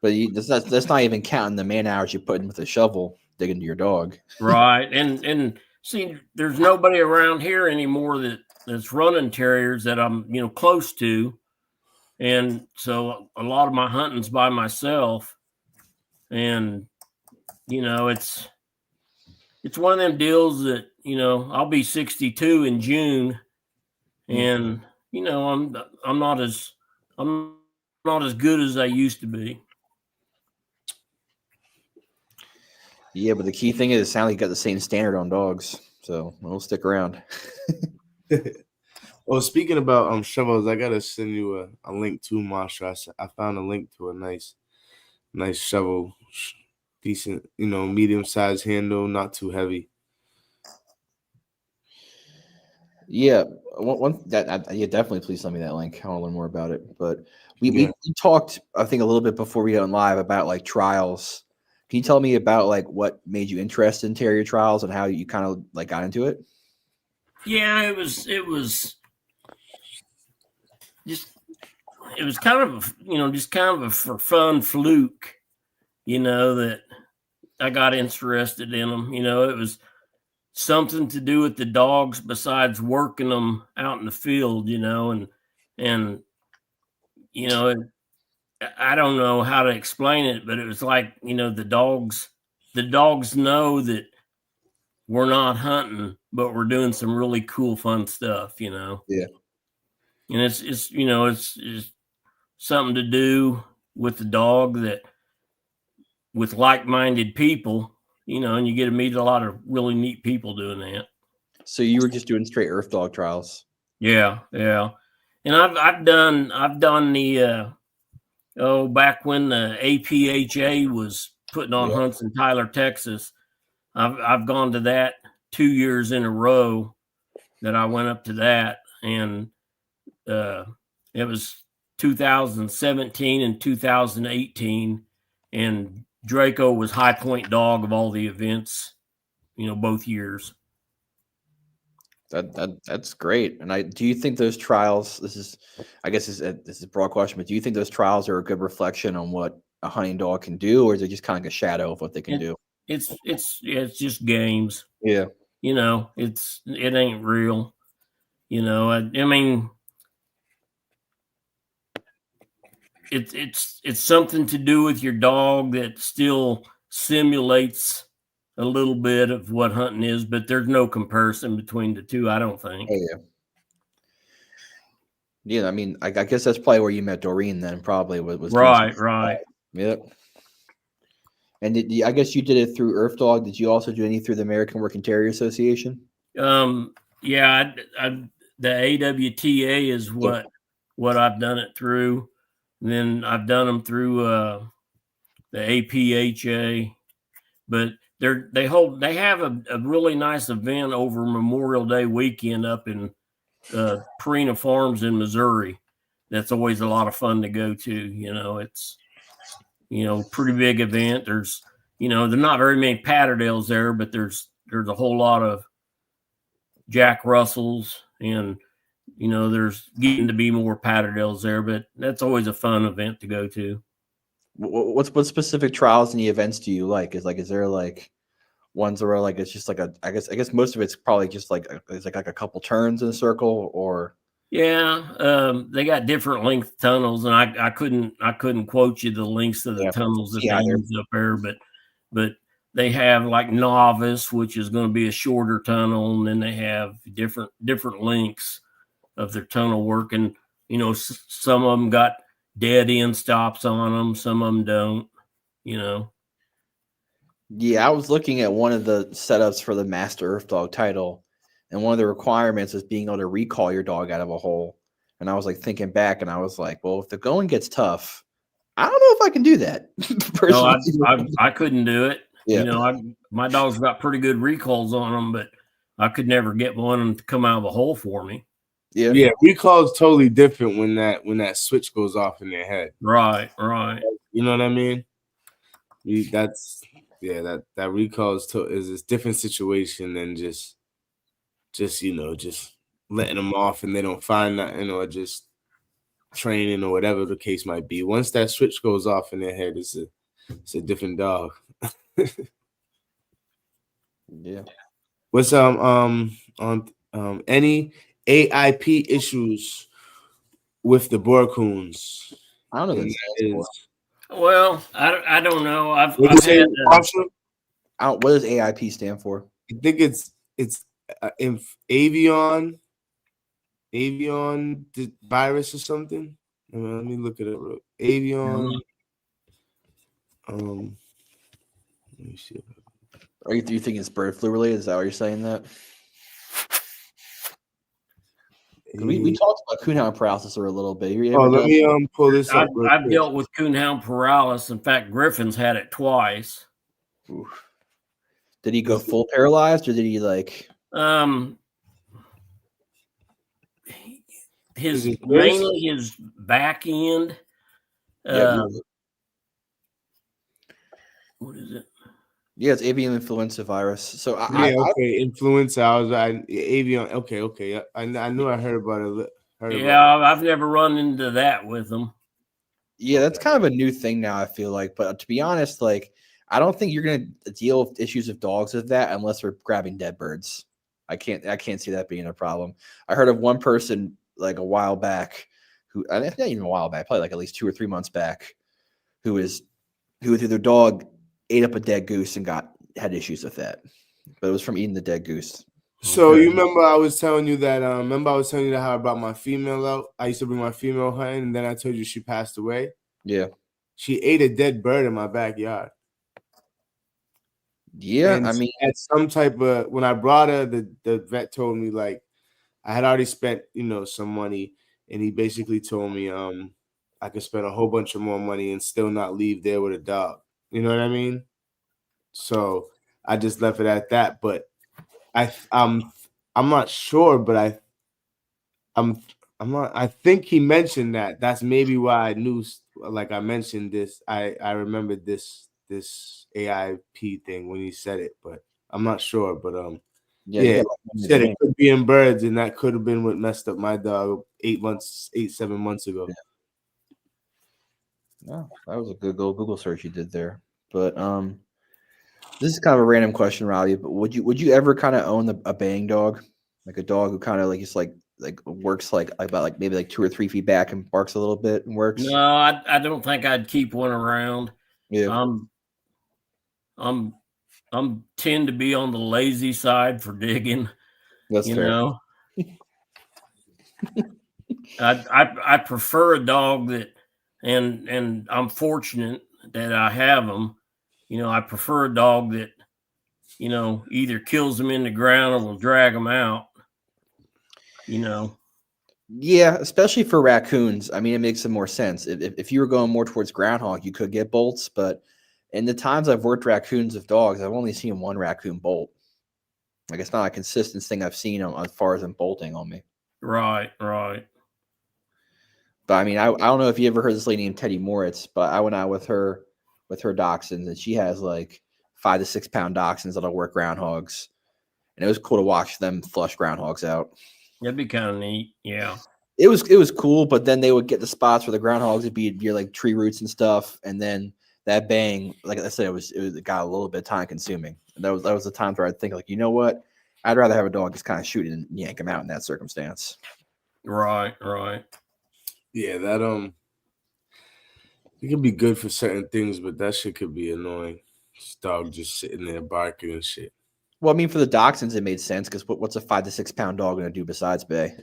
But that's not even counting the man hours you put in with a shovel digging to your dog. Right. And see, there's nobody around here anymore that's running terriers that I'm, you know, close to. And so a lot of my hunting's by myself. And, you know, it's one of them deals that, you know, I'll be 62 in June. And, you know, I'm not as good as I used to be. Yeah, but the key thing is it sounds like you got the same standard on dogs, so we'll stick around. Well, speaking about shovels, I gotta send you a link to Marsha. I found a link to a nice shovel, decent, you know, medium sized handle, not too heavy. Yeah, yeah, definitely. Please send me that link. I want to learn more about it. But we talked, I think, a little bit before we went live about like trials. Can you tell me about like what made you interested in terrier trials and how you kind of like got into it? Yeah, it was kind of, you know, just kind of a for fun fluke, you know, that I got interested in them. You know, it was something to do with the dogs besides working them out in the field, you know, and you know, I don't know how to explain it, but it was like, you know, the dogs know that we're not hunting, but we're doing some really cool, fun stuff, you know? Yeah. And it's, you know, it's something to do with the dog that with like-minded people, you know, and you get to meet a lot of really neat people doing that. So you were just doing straight earth dog trials? Yeah. Yeah. And I've done the, back when the APHA was putting on hunts in Tyler, Texas, I've gone to that 2 years in a row that I went up to that. And it was 2017 and 2018. And Draco was high point dog of all the events, you know, both years. That's great. And do you think those trials, this is a broad question, but do you think those trials are a good reflection on what a hunting dog can do, or is it just kind of like a shadow of what they can do? It's just games. Yeah. You know, it ain't real. You know, I mean, it's something to do with your dog that still simulates a little bit of what hunting is, but there's no comparison between the two, I don't think. Yeah. Yeah, I mean, I guess that's probably where you met Doreen then, probably was right. Yep. And I guess you did it through Earth Dog. Did you also do any through the American Working Terrier Association? Yeah, the AWTA is what I've done it through. And then I've done them through the APHA, but they have a really nice event over Memorial Day weekend up in Purina Farms in Missouri. That's always a lot of fun to go to. You know, it's, you know, pretty big event. There's, you know, there's not very many Patterdales there, but there's a whole lot of Jack Russells, and, you know, there's getting to be more Patterdales there, but that's always a fun event to go to. What specific trials and the events do you like? Is there like ones where like it's just like I guess most of it's probably just like it's like a couple turns in a circle, or they got different length tunnels, and I couldn't quote you the lengths of the tunnels that they use up there, but they have like novice, which is going to be a shorter tunnel, and then they have different lengths of their tunnel work. And some of them got dead end stops on them, some of them don't. Yeah, I was looking at one of the setups for the Master Earth Dog title, and one of the requirements is being able to recall your dog out of a hole. And I was like thinking back, and I was like, well, if the going gets tough, I don't know if I can do that. No, I couldn't do it. Yeah. My dog's got pretty good recalls on them, but I could never get one to come out of the hole for me. Yeah, recall is totally different when that switch goes off in their head. Right. You know what I mean? That recall is a different situation than just letting them off and they don't find nothing, or just training or whatever the case might be. Once that switch goes off in their head, it's a different dog. Yeah. What's on any AIP issues with the Borcoons? I don't know. Well, I don't know. I've what does AIP stand for? I think it's avian virus or something. Let me look it up. Avian. Let me see. Are you thinking it's bird flu related? Is that why you're saying that? We talked about coonhound paralysis a little bit. Let me pull this up. I've dealt with coonhound paralysis. In fact, Griffin's had it twice. Oof. Did he go full paralyzed, or did he mainly his back end? What is it? Yeah, it's avian influenza virus. So influenza. Avian. Okay. I knew I heard about it. I've never run into that with them. Yeah, that's kind of a new thing now, I feel like. But to be honest, I don't think you're going to deal with issues of dogs with that unless they're grabbing dead birds. I can't see that being a problem. I heard of one person a while back not even a while back, probably at least 2 or 3 months back, who with their dog ate up a dead goose and had issues with that. But it was from eating the dead goose. So you remember I was telling you that how I brought my female out. I used to bring my female hunting, and then I told you she passed away. Yeah. She ate a dead bird in my backyard. Yeah, and at some type of, when I brought her, the vet told me I had already spent some money, and he basically told me I could spend a whole bunch of more money and still not leave there with a dog. You know what I mean? So I just left it at that. But I'm not sure, but I'm not. I think he mentioned that. That's maybe why I knew. I mentioned this. I remembered this AIP thing when he said it, but I'm not sure. But he said it could be in birds, and that could have been what messed up my dog 7 months ago. Yeah. No, that was a good Google search you did there. But this is kind of a random question, Robbie. But would you ever kind of own a baying dog, a dog who kind of works about maybe 2 or 3 feet back and barks a little bit and works? No, I don't think I'd keep one around. Yeah. I'm tend to be on the lazy side for digging. That's fair. I prefer a dog that, and I'm fortunate that I have them. I prefer a dog that, either kills them in the ground or will drag them out. Yeah, especially for raccoons. I mean, it makes some more sense. If you were going more towards groundhog, you could get bolts, but in the times I've worked raccoons with dogs, I've only seen one raccoon bolt. It's not a consistent thing I've seen as far as them bolting on me. Right. But I mean, I don't know if you ever heard this lady named Teddy Moritz, but I went out with her dachshunds, and she has 5 to 6 pound dachshunds that'll work groundhogs, and it was cool to watch them flush groundhogs out. That'd be kind of neat. Yeah. It was cool, but then they would get the spots where the groundhogs would be near tree roots and stuff, and then that bang, like I said, it got a little bit time consuming. And that was the times where I'd think you know what, I'd rather have a dog just kind of shoot and yank him out in that circumstance. Right. Yeah, that it could be good for certain things, but that shit could be annoying This dog just sitting there barking and shit. Well, I mean, for the dachshunds, it made sense because what's a 5 to 6 pound dog going to do besides bay?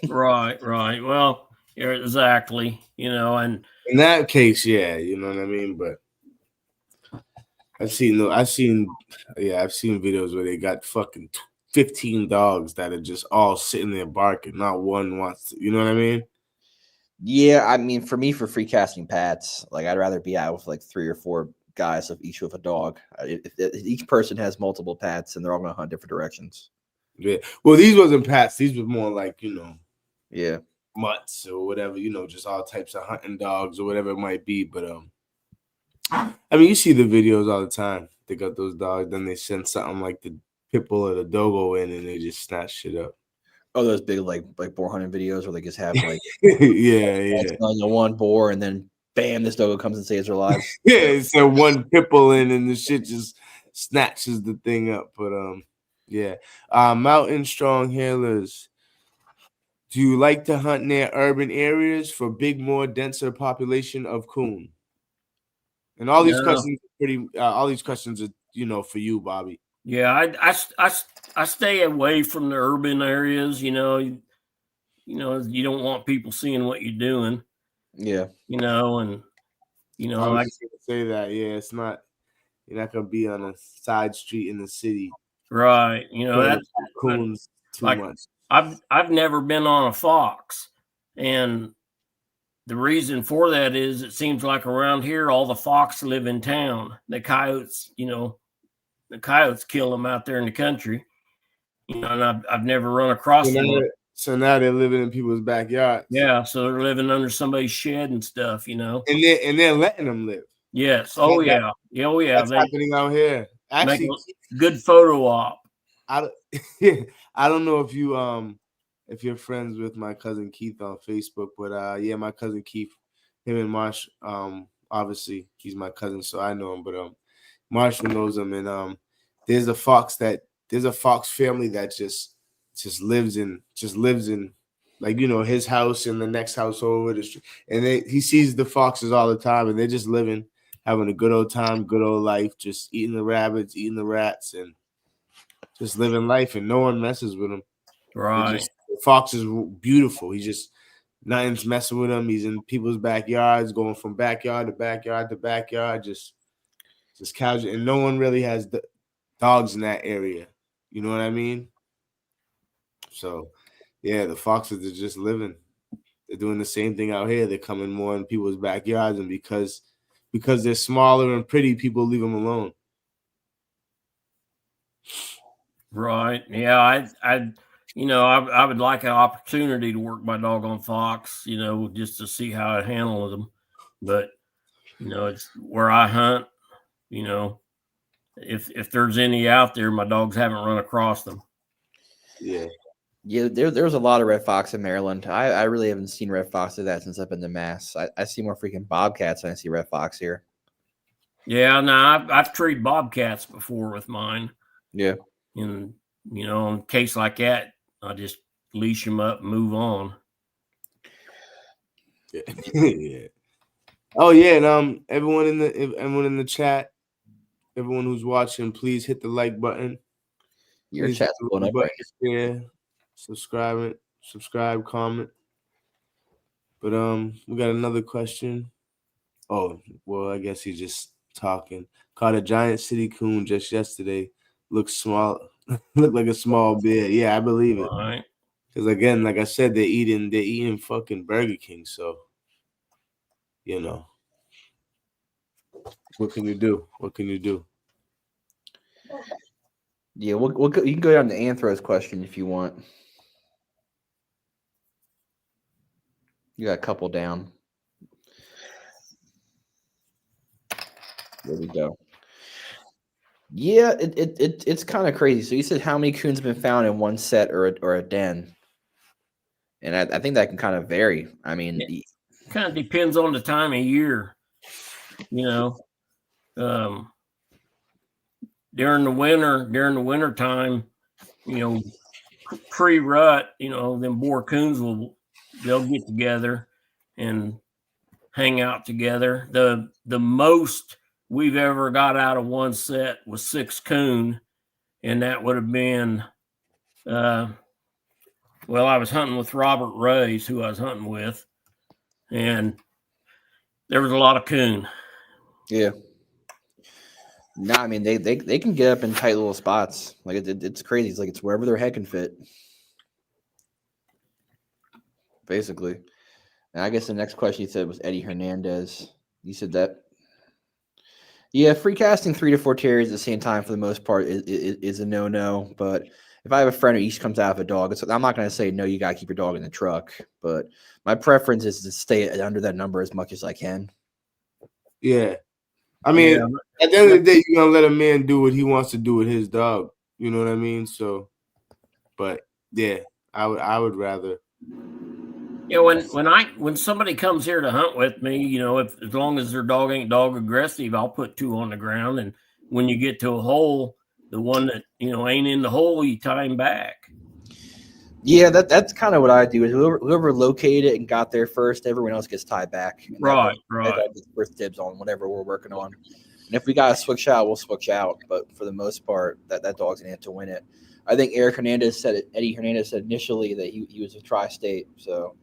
Right. Well, yeah, exactly. And In that case, yeah, you know what I mean. But I've seen videos where they got fucking 15 dogs that are just all sitting there barking. Not one wants to, you know what I mean? Yeah, I mean, for me, for free casting pats, like I'd rather be out with like 3 or 4 guys of each with a dog. If each person has multiple pats and they're all going to hunt different directions. Yeah. Well, these wasn't pats. These were more like, yeah, mutts or whatever, just all types of hunting dogs or whatever it might be. But I mean, you see the videos all the time. They got those dogs, then they send something like the pit bull or the dogo in, and they just snatch shit up. Oh, those big like boar hunting videos where they just have like yeah, on the one boar, and then bam, this dogo comes and saves their lives. Yeah, so one pit bull in, and the shit just snatches the thing up. But yeah. Mountain strong hairless. Do you like to hunt near urban areas for big, more denser population of coon? And all these questions are all these questions are, for you, Bobby. Yeah, I stay away from the urban areas. You don't want people seeing what you're doing. Yeah. And I was just gonna say that. Yeah, it's not. You're not gonna be on a side street in the city, right? That's coons too like, much. I've never been on a fox, and the reason for that is it seems like around here all the fox live in town. The coyotes, the coyotes kill them out there in the country. And I've never run across them. So now they're living in people's backyards. Yeah, so they're living under somebody's shed and stuff, And they're letting them live. Yes. Oh yeah. That's happening out here. Actually, good photo op. I don't know if you're friends with my cousin Keith on Facebook, but yeah, my cousin Keith, him and Marsh, obviously he's my cousin, so I know him, but Marshall knows him, and there's a fox family that just lives in like his house and the next house over the street, and he sees the foxes all the time, and they're just living, having a good old time, good old life, just eating the rabbits, eating the rats, and just living life, and no one messes with him. Right. The fox is beautiful. He's just nothing's messing with him. He's in people's backyards, going from backyard to backyard to backyard, just casual, and no one really has dogs in that area. You know what I mean? So, yeah, the foxes are just living. They're doing the same thing out here. They're coming more in people's backyards, and because they're smaller and pretty, people leave them alone. Right. Yeah. I would like an opportunity to work my dog on fox, just to see how I handle them. But, it's where I hunt, if there's any out there, my dogs haven't run across them. Yeah. Yeah, there's a lot of red fox in Maryland. I really haven't seen red fox do that since I've been to Mass. I see more freaking bobcats than I see red fox here. Yeah, no, I've treated bobcats before with mine. Yeah. And, in a case like that, I just leash them up and move on. Yeah. Yeah. Oh yeah, and everyone in the chat, everyone who's watching, please hit the like button. Your chat's going up right here. Subscribe, comment. But we got another question. Oh, well, I guess he's just talking. Caught a giant city coon just yesterday. Looks small. Looked like a small bear. Yeah, I believe it. Right. Because again, like I said, they're eating fucking Burger King. So, what can you do? What can you do? Yeah, we'll go, you can go down to Anthro's question if you want. You got a couple down. There we go. Yeah, it's kind of crazy. So you said how many coons have been found in one set or a den? And I think that can kind of vary. I mean, it kind of depends on the time of year. During the winter time, pre-rut, them boar coons they'll get together and hang out together. The most we've ever got out of one set was 6 coon, and that would have been, I was hunting with Robert Ray's, who I was hunting with, and there was a lot of coon. Yeah. No, I mean they can get up in tight little spots. Like it's crazy. It's like it's wherever their head can fit, basically. And I guess the next question you said was Eddie Hernandez. You said that. Yeah, free casting 3 to 4 terriers at the same time for the most part is a no-no. But if I have a friend who each comes out of a dog, I'm not going to say no. You got to keep your dog in the truck. But my preference is to stay under that number as much as I can. Yeah. I mean, at the end of the day, you're gonna let a man do what he wants to do with his dog. You know what I mean? So, but yeah, I would rather. Yeah, when somebody comes here to hunt with me, you know, as long as their dog ain't dog aggressive, I'll put 2 on the ground. And when you get to a hole, the one that ain't in the hole, you tie him back. Yeah, that's kind of what I do. Is whoever located it and got there first, everyone else gets tied back. And right. That gets first dibs on whatever we're working on. And if we got to switch out, we'll switch out. But for the most part, that dog's gonna have to win it. I think Eddie Hernandez said initially that he was a tri-state. So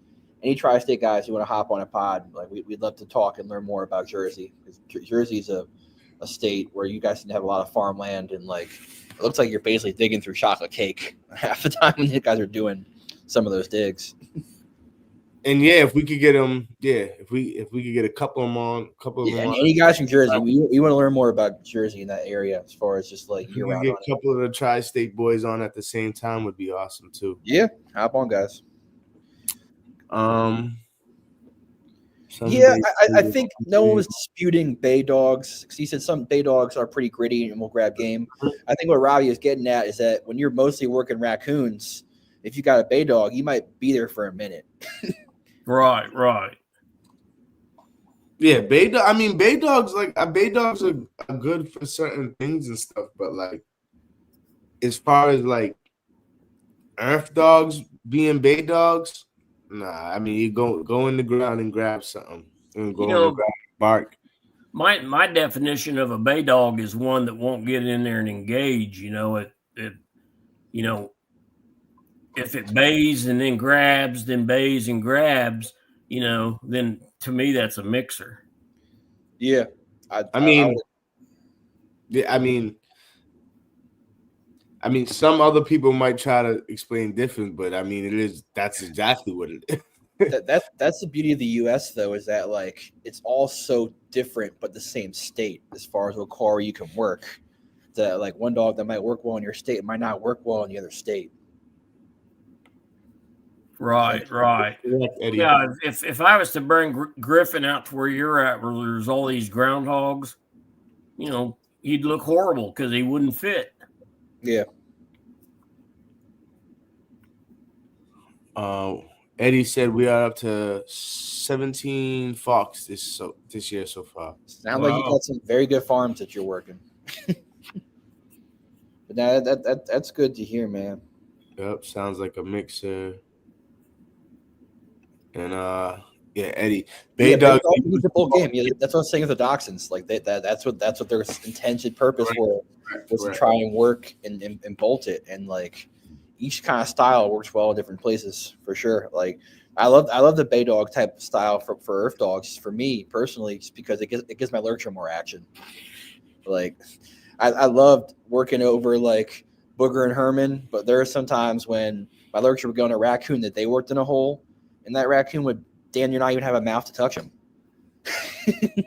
any tri-state guys who want to hop on a pod, like we'd love to talk and learn more about Jersey, because Jersey's a state where you guys can have a lot of farmland, and like it looks like you're basically digging through chocolate cake half the time when you guys are doing some of those digs. And yeah, if we could get them, if we could get a couple of them on, any guys from Jersey, we want to learn more about Jersey in that area as far as just like year round. Get a couple of the tri-state boys on at the same time would be awesome too. Yeah, hop on, guys. I think no one was disputing bay dogs, because he said some bay dogs are pretty gritty and will grab game. I think what Robbie is getting at is that when you're mostly working raccoons, if you got a bay dog, you might be there for a minute. Right. Yeah, bay dogs are good for certain things and stuff, but like as far as like earth dogs being bay dogs, nah. I mean, you go in the ground and grab something and go and grab bark. My definition of a bay dog is one that won't get in there and engage. If it bays and then grabs, then bays and grabs, then to me that's a mixer. Yeah, I mean, some other people might try to explain different, but I mean, that's exactly what it is. That's the beauty of the U.S. though, is that like it's all so different, but the same state as far as what quarry you can work. That like one dog that might work well in your state might not work well in the other state. Right. Yeah, if I was to bring Griffin out to where you're at, where there's all these groundhogs, he'd look horrible because he wouldn't fit. Yeah. Eddie said we are up to 17 fox this year so far. Sounds like you got some very good farms that you're working. But now that's good to hear, man. Yep, sounds like a mixer. And Eddie, bay dogs. The whole game. Yeah, that's what I was saying with the dachshunds. Like that's what their intended purpose was to try and work and bolt it. And like each kind of style works well in different places for sure. Like I love the bay dog type style for earth dogs. For me personally, just because it gives my lurcher more action. Like I loved working over like Booger and Herman, but there are some times when my lurcher would go in a raccoon that they worked in a hole, and that raccoon would damn near not even have a mouth to touch him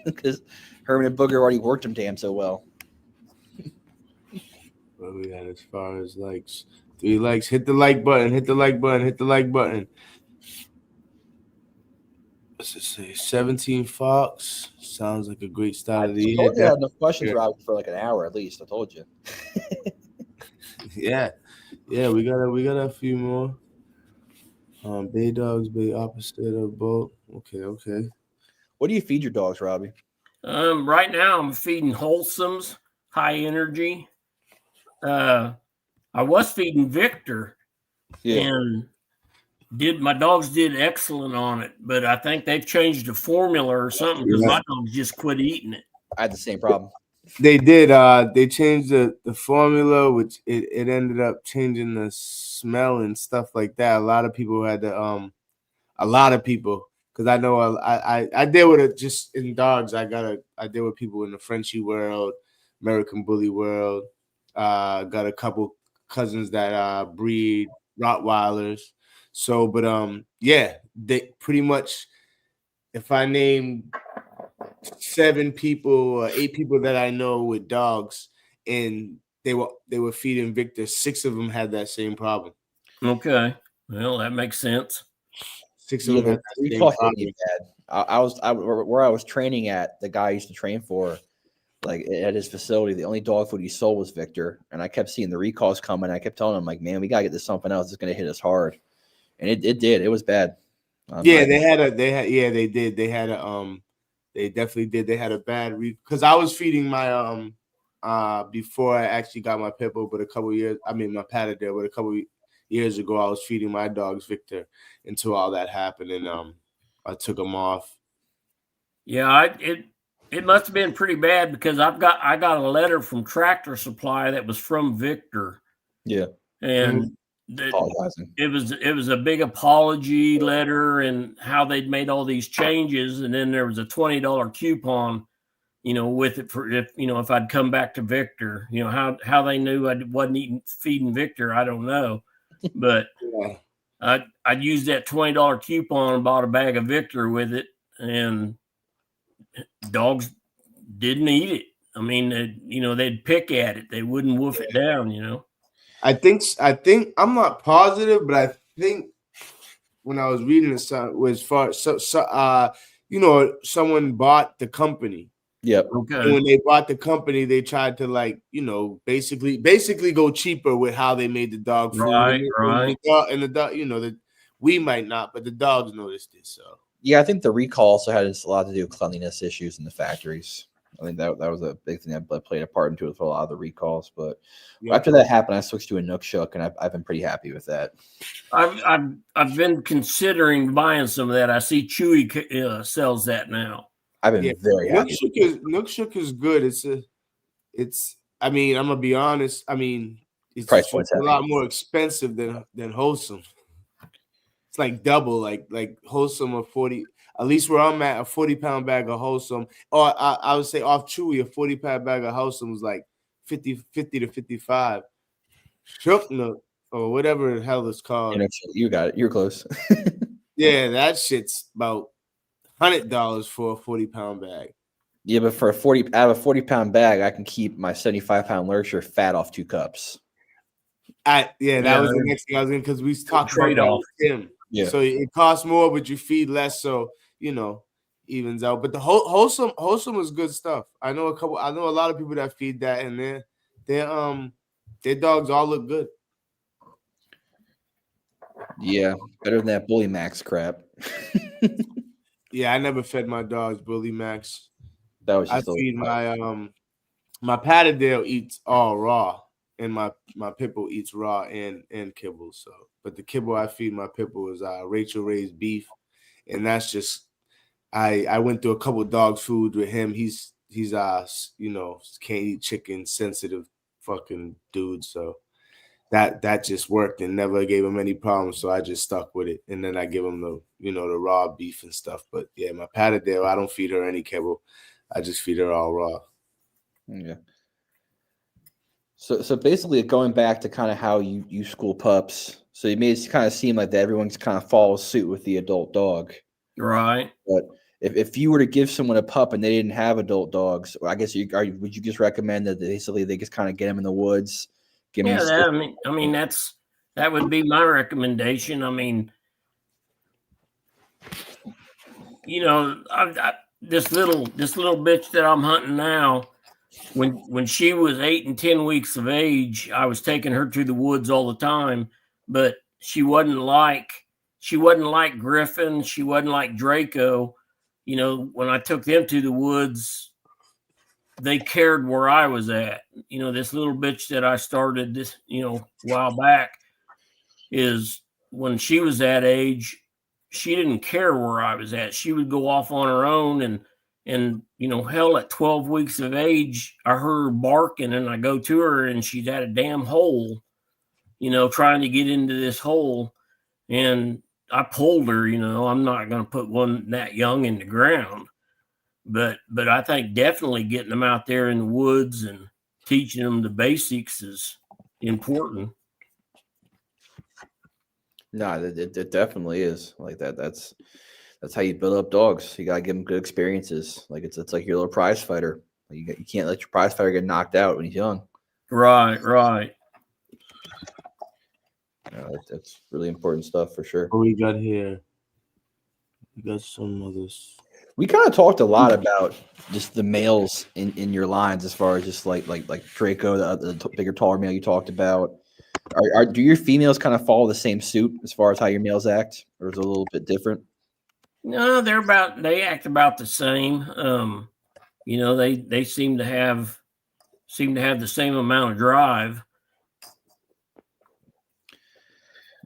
because Herman and Booger already worked him damn so well. What we got as far as likes? 3 likes. Hit the like button. Hit the like button. Hit the like button. Let's just say 17 fox. Sounds like a great start of the year. I told you I had enough questions, Rob, for like an hour at least. I told you. Yeah, we got a few more. Bay dogs, bay opposite of both. Okay. What do you feed your dogs, Robbie? Right now I'm feeding wholesomes, high energy. I was feeding Victor, and my dogs did excellent on it, but I think they've changed the formula or something because my dogs just quit eating it. I had the same problem. They did. They changed the formula, which it ended up changing the smell and stuff like that. A lot of people had to a lot of people, because I know I deal with it just in dogs. I deal with people in the Frenchie world, American Bully world. Got a couple cousins that breed Rottweilers. So, but yeah, they pretty much. If I name 7 people or 8 people that I know with dogs, and they were feeding Victor, 6 of them had that same problem. Okay, well, that makes sense. 6 of them had that same problem. Where I was training at, the guy I used to train for, like at his facility, the only dog food he sold was Victor, and I kept seeing the recalls coming. I kept telling him, like, man, we gotta get this something else. It's gonna hit us hard, and it did. It was bad. Yeah, they did. They definitely did. They had a bad because I was feeding my before I actually got my pit bull, but my Patterdale, but a couple years ago I was feeding my dogs Victor until all that happened, and I took them off. Yeah, it must have been pretty bad, because I got a letter from Tractor Supply that was from Victor. Yeah, and it was a big apology letter and how they'd made all these changes, and then there was a $20 coupon, with it for if I'd come back to Victor. How they knew I wasn't feeding Victor, I don't know, but yeah. I used that $20 coupon and bought a bag of Victor with it, and dogs didn't eat it. I mean, they'd pick at it. They wouldn't wolf it down, I think I'm not positive, but I think when I was reading this was someone bought the company. Yep. Okay. And when they bought the company, they tried to basically go cheaper with how they made the dog food. Right. And the dog, we might not, but the dogs noticed it. So yeah, I think the recall also had a lot to do with cleanliness issues in the factories. I think that was a big thing that played a part into it for a lot of the recalls. But after that happened, I switched to a Nook Shook, and I've been pretty happy with that. I've been considering buying some of that. I see Chewy sells that now. I've been very happy. Nook Shook is good. It's. I mean, I'm gonna be honest. I mean, it's a lot more expensive than Wholesome. It's like double, like Wholesome or 40. At least where I'm at, a 40-pound bag of Wholesome, or I would say off Chewy, a 40-pound bag of Wholesome was like 50 to 55. Shook Nook or whatever the hell it's called. You got it. You're close. Yeah, that shit's about $100 for a 40-pound bag. Yeah, but for out of a 40-pound bag, I can keep my 75-pound lurcher fat off 2 cups. That was the next thing I was in, because we talked about that with him. Yeah. So it costs more, but you feed less, so evens out. But the wholesome is good stuff. I know a lot of people that feed that, and their dogs all look good. Yeah, better than that Bully Max crap. Yeah, I never fed my dogs Bully Max. That was I feed my Patterdale eats all raw, and my pit bull eats raw and kibble. So, but the kibble I feed my pit bull is Rachel Ray's beef, and that's just I went through a couple of dog food with him. He's can't eat chicken, sensitive fucking dude. So that just worked and never gave him any problems. So I just stuck with it, and then I give him the raw beef and stuff. But yeah, my Patterdale, I don't feed her any kibble. I just feed her all raw. Yeah. So basically, going back to kind of how you school pups. So you made it kind of seem like that everyone's kind of follows suit with the adult dog, right? But if you were to give someone a pup and they didn't have adult dogs, I guess would you just recommend that basically they just kind of get them in the woods? That would be my recommendation. I mean, this little bitch that I'm hunting now, when she was 8 and 10 weeks of age, I was taking her to the woods all the time, but she wasn't like Griffin. She wasn't like Draco. When I took them to the woods, they cared where I was at. This little bitch that I started this, a while back, is when she was that age, she didn't care where I was at. She would go off on her own And, hell, at 12 weeks of age, I heard her barking, and I go to her, and she's at a damn hole, trying to get into this hole. And I pulled her, I'm not going to put one that young in the ground. But I think definitely getting them out there in the woods and teaching them the basics is important. No, it definitely is like that. That's how you build up dogs. You gotta give them good experiences. Like it's like your little prize fighter. You can't let your prize fighter get knocked out when he's young. Right. That's really important stuff for sure. What we got here? We got some of this. We kind of talked a lot about just the males in your lines, as far as just like Draco, the bigger, taller male you talked about. Do your females kind of follow the same suit as far as how your males act, or is it a little bit different? No, they act about the same. They seem to have the same amount of drive.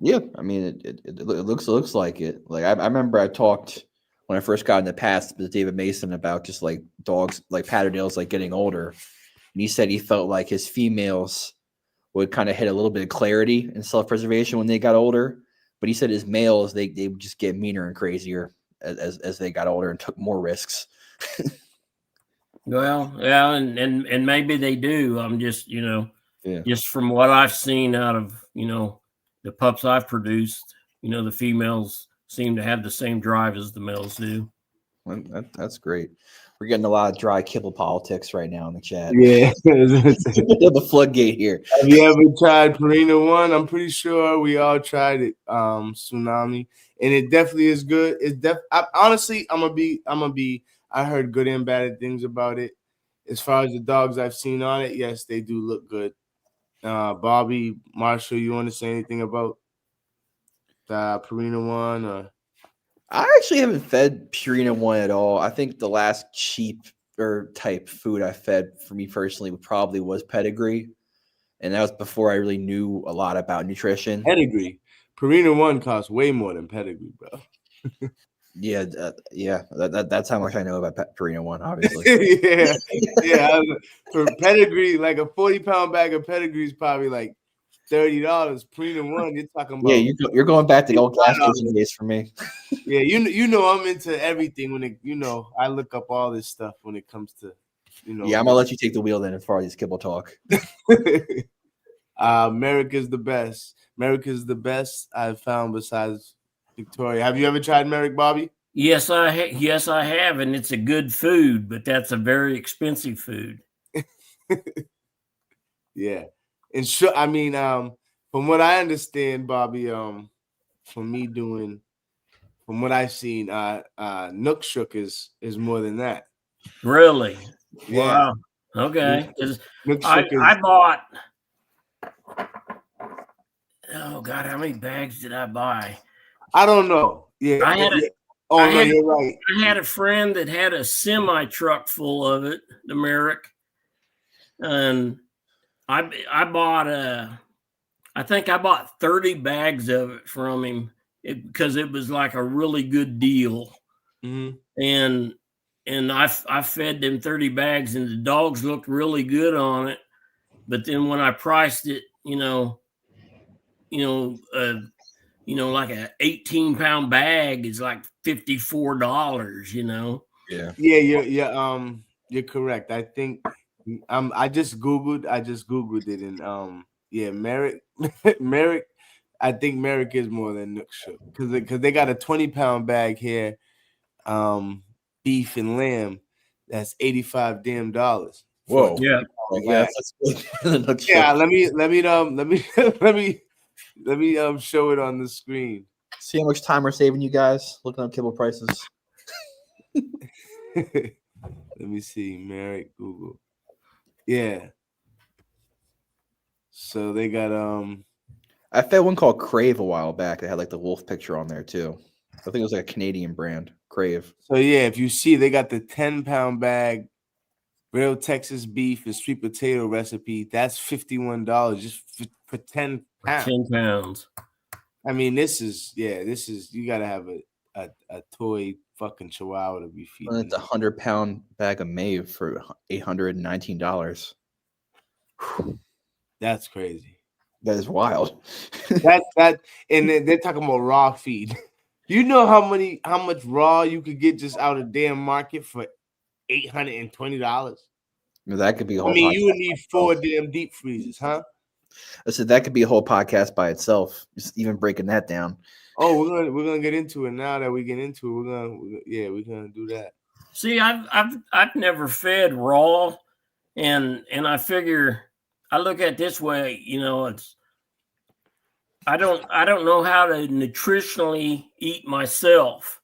Yeah, I mean, it looks like it. Like I remember I talked when I first got in the past with David Mason about just like dogs, like Patterdales, like getting older, and he said he felt like his females would kind of hit a little bit of clarity and self-preservation when they got older, but he said his males they would just get meaner and crazier as they got older and took more risks. Well, yeah, and maybe they do. I'm just just from what I've seen out of the pups I've produced, the females seem to have the same drive as the males do. Well, that's great. We're getting a lot of dry kibble politics right now in the chat. Yeah. The floodgate here. Have you ever tried Purina One? I'm pretty sure we all tried it. Tsunami, and it definitely is good. Honestly, I'm gonna be. I heard good and bad things about it. As far as the dogs I've seen on it, yes, they do look good. Bobby, Marshall, you want to say anything about the Purina One? Or? I actually haven't fed Purina One at all. I think the last cheaper type food I fed for me personally probably was pedigree, and that was before I really knew a lot about nutrition. Pedigree, Purina One costs way more than pedigree, bro. Yeah. That's how much I know about Purina One, obviously. yeah. For pedigree, like a 40-pound bag of pedigree is probably like $30. Purina One, you're talking about. Yeah, you're going back to the old gas station days for me. Yeah, I'm into everything when it. I look up all this stuff when it comes to. Yeah, I'm gonna let you take the wheel then as far as kibble talk. Merrick is the best. Merrick is the best I've found besides Victoria. Have you ever tried Merrick, Bobby? Yes, I have, and it's a good food, but that's a very expensive food. Yeah, and sure. I mean, from what I understand, Bobby, from what I've seen, Nook Shook is more than that. Really? Yeah. Wow. Okay. Because I bought. Oh God, how many bags did I buy? I don't know. Yeah. You're right. I had a friend that had a semi truck full of it, the Merrick, and I bought I think I bought 30 bags of it from him because it was like a really good deal. Mm-hmm. And I fed them 30 bags, and the dogs looked really good on it. But then when I priced it, like a 18-pound bag is like $54. Yeah. You're correct. I think I just googled it, and Merrick. I think Merrick is more than Nook Shook because they got a 20-pound bag here. Beef and lamb, that's $85 damn. Whoa. Yeah. Yeah. Let me show it on the screen. See how much time we're saving you guys looking up kibble prices. Let me see. Merrick, Google. Yeah. So they got I fed one called Crave a while back. They had like the wolf picture on there too. I think it was like a Canadian brand, Crave. So yeah, if you see, they got the 10-pound bag, real Texas beef and sweet potato recipe. That's $51 just for 10 pounds. 10 pounds. I mean, this is you gotta have a toy fucking chihuahua to be feeding. It's a 100-pound bag of Maeve for $819. That's crazy. That is wild. that and they're talking about raw feed. You know how much raw you could get just out of damn market for $820? That could be a I whole mean, podcast you would need by 4 itself. damn deep freezers, huh? I said that could be a whole podcast by itself. Just even breaking that down. Oh, we're gonna get into it now that we get into it. We're gonna do that. See, I've never fed raw, and I figure I look at it this way, you know, it's I don't know how to nutritionally eat myself,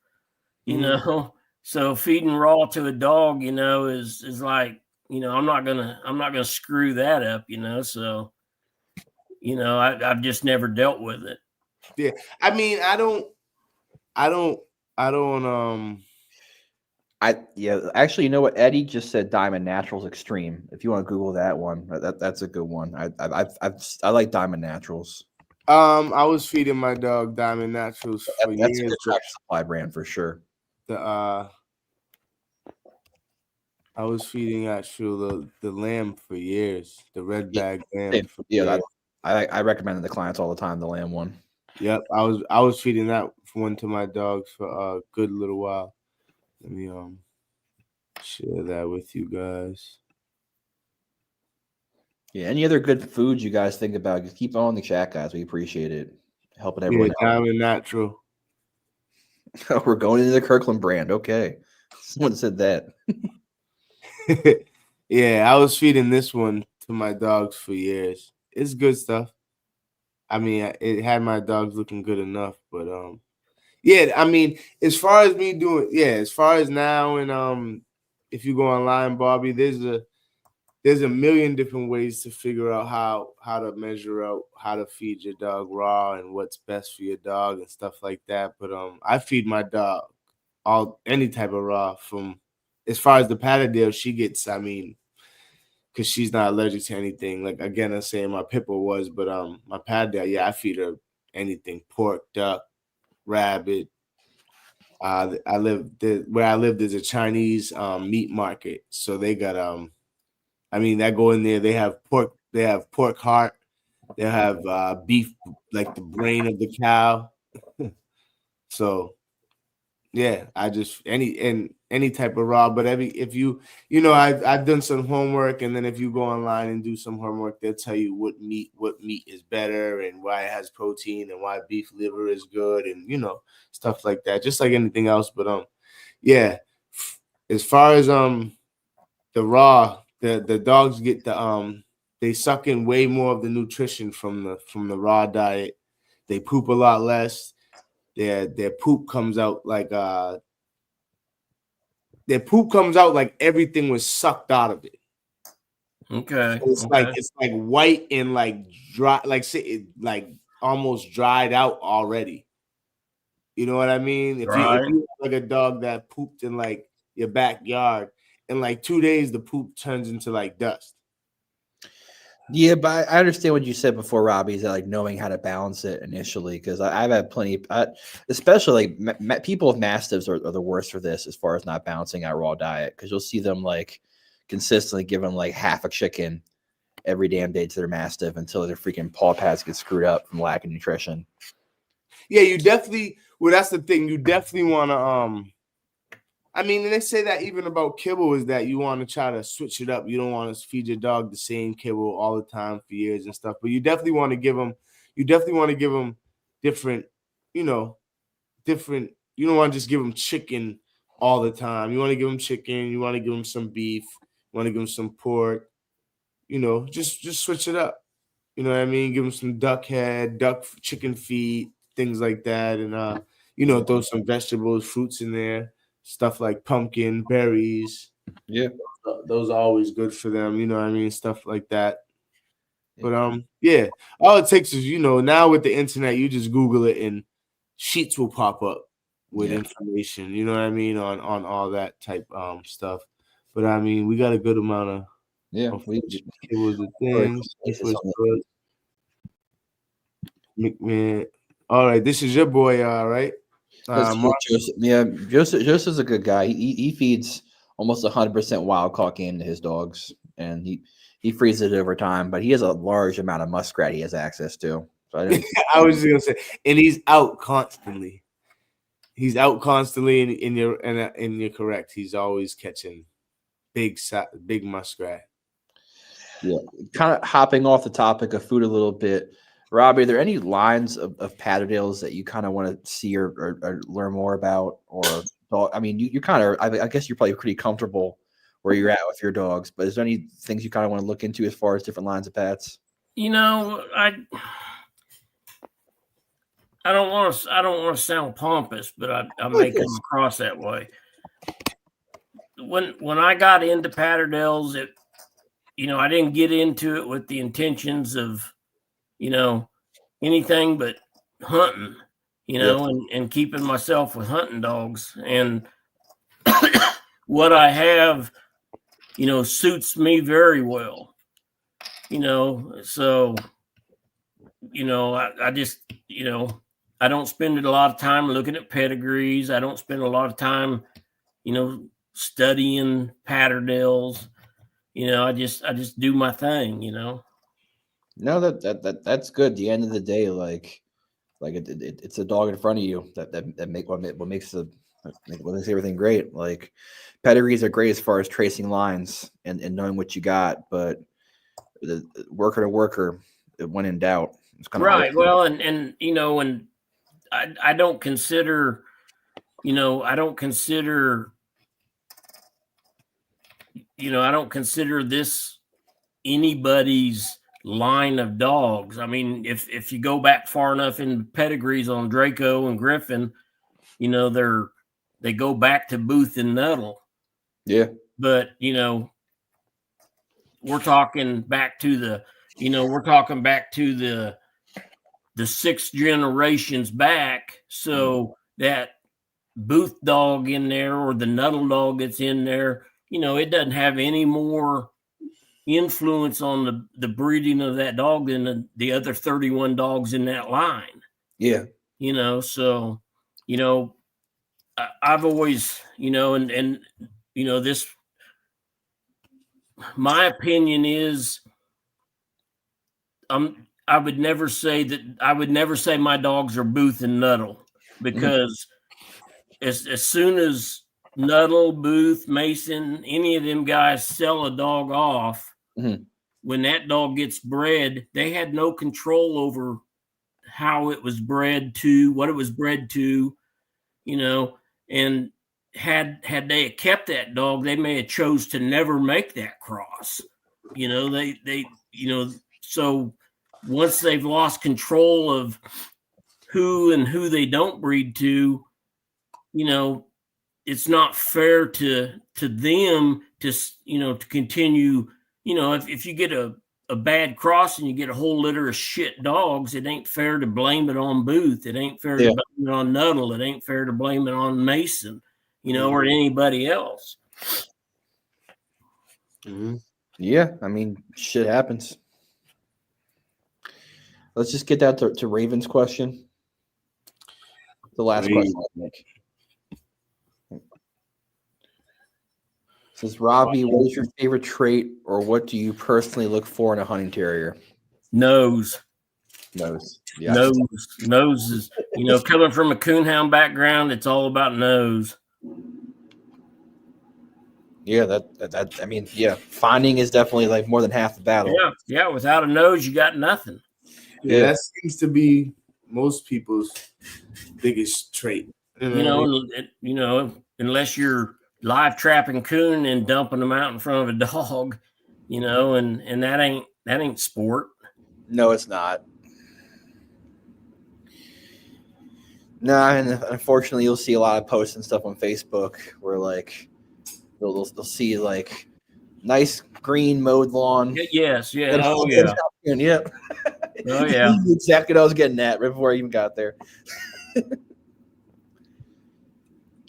you know. So feeding raw to a dog, you know, is like, you know, I'm not gonna screw that up, you know. So, you know, I've just never dealt with it. Yeah, I mean, I don't. Actually, you know what? Eddie just said Diamond Naturals Extreme. If you want to Google that one, that's a good one. I like Diamond Naturals. I was feeding my dog Diamond Naturals for That's a years. good Tractor Supply brand for sure. I was feeding actually the lamb for years, the red bag lamb. I recommend the clients all the time, the lamb one. Yep, I was feeding that one to my dogs for a good little while. Let me share that with you guys. Yeah, any other good foods you guys think about? Just keep on the chat, guys. We appreciate it. Helping everyone out. Diamond Natural. We're going into the Kirkland brand. Okay. Someone said that. Yeah, I was feeding this one to my dogs for years. It's good stuff. I mean, it had my dogs looking good enough, but yeah, I mean, as far as me doing, as far as now and if you go online, Bobby, there's a million different ways to figure out how to measure out how to feed your dog raw and what's best for your dog and stuff like that. But I feed my dog any type of raw. From as far as the Patterdale, she gets, I mean, because she's not allergic to anything. Like again, I'm saying my Pippo was, but my Patterdale, I feed her anything: pork, duck, rabbit. Where I live, there's a Chinese meat market, so they got I mean, that go in there. They have pork heart. They have beef, like the brain of the cow. So, yeah, I just any type of raw. But if you I've done some homework, and then if you go online and do some homework, they'll tell you what meat is better and why it has protein and why beef liver is good and stuff like that. Just like anything else. But yeah, as far as the raw. The dogs get they suck in way more of the nutrition from the raw diet. They poop a lot less. Their poop comes out like everything was sucked out of it. Okay. So it's like white and like dry, like almost dried out already. You know what I mean? If you have like a dog that pooped in like your backyard, in like 2 days, the poop turns into like dust. Yeah, but I understand what you said before, Robbie, is that like knowing how to balance it initially, because I've had plenty, especially like people with mastiffs are the worst for this as far as not balancing out raw diet, because you'll see them like consistently giving like half a chicken every damn day to their mastiff until their freaking paw pads get screwed up from lack of nutrition. Yeah, you definitely. Well, that's the thing. You definitely want to I mean, and they say that even about kibble is that you want to try to switch it up. You don't want to feed your dog the same kibble all the time for years and stuff. But you definitely want to give them. You definitely want to give them different. Different. You don't want to just give them chicken all the time. You want to give them chicken. You want to give them some beef. You want to give them some pork. Just switch it up. You know what I mean? Give them some duck head, chicken feet, things like that, and throw some vegetables, fruits in there. Stuff like pumpkin, berries. Yeah. Those are always good for them. You know what I mean? Stuff like that. But yeah. All it takes is, now with the internet, you just Google it and sheets will pop up with information. You know what I mean? On all that type stuff. But I mean, we got a good amount of it was the things. McMahon. All right, this is your boy, right? Joseph's a good guy. He feeds almost 100% wild caught game to his dogs, and he freezes it over time. But he has a large amount of muskrat he has access to. So I was just gonna say, and he's out constantly. He's out constantly, and you're correct. He's always catching big muskrat. Yeah, kind of hopping off the topic of food a little bit. Robbie, are there any lines of Patterdales that you kind of want to see or learn more about? Or, I mean, you kind of, I guess you're probably pretty comfortable where you're at with your dogs, but is there any things you kind of want to look into as far as different lines of pets? You know, I don't want to sound pompous, but I may come across that way. When I got into Patterdales, I didn't get into it with the intentions of, anything but hunting, and keeping myself with hunting dogs. And what I have, suits me very well, so, I just, I don't spend a lot of time looking at pedigrees. I don't spend a lot of time, studying Patterdales. I just do my thing, No, that's good. At the end of the day, it's a dog in front of you that makes everything great. Like pedigrees are great as far as tracing lines and knowing what you got, but the worker to worker, when in doubt, it's kind of right. Well, and I don't consider, I don't consider this anybody's line of dogs. I mean, if you go back far enough in pedigrees on Draco and Griffin, they go back to Booth and Nuttall. Yeah. But, we're talking back to the 6 generations back. So that Booth dog in there or the Nuttall dog that's in there, it doesn't have any more influence on the breeding of that dog than the other 31 dogs in that line. Yeah. So, I've always, and this, my opinion is, I would never say my dogs are Booth and Nuttall, because as soon as Nuttall, Booth, Mason, any of them guys sell a dog off, when that dog gets bred, they had no control over how it was bred to, what it was bred to, and had they kept that dog, they may have chose to never make that cross. So once they've lost control of who they don't breed to, it's not fair to them to continue. If you get a bad cross and you get a whole litter of shit dogs, it ain't fair to blame it on Booth. It ain't fair to blame it on Nuttall. It ain't fair to blame it on Mason, or anybody else. Yeah, I mean, shit happens. Let's just get that to Raven's question. The last question, I think. Says Robbie, what is your favorite trait, or what do you personally look for in a hunting terrier? Nose. Yeah. Nose is, coming from a coonhound background, it's all about nose. Yeah, that I mean, yeah, finding is definitely like more than half the battle. Yeah. Without a nose, you got nothing. Yeah, that seems to be most people's biggest trait. Unless you're live trapping coon and dumping them out in front of a dog, and that ain't sport. No, it's not. No, and unfortunately, you'll see a lot of posts and stuff on Facebook where like they'll see like nice green mowed lawn. Yes. Oh yeah. Yep. Oh yeah. Exactly what I was getting at right before I even got there.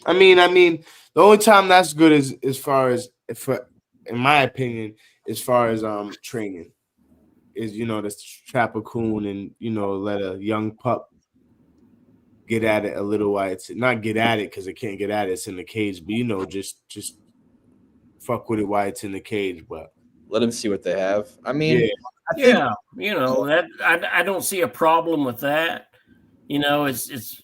I mean, the only time that's good is as far as, in my opinion, as far as training, is to trap a coon and let a young pup get at it a little while it's not get at it because it can't get at it. It's in the cage, but you know, just fuck with it while it's in the cage. But let them see what they have. I mean, yeah, I think Yeah, you know, that I don't see a problem with that. You know, it's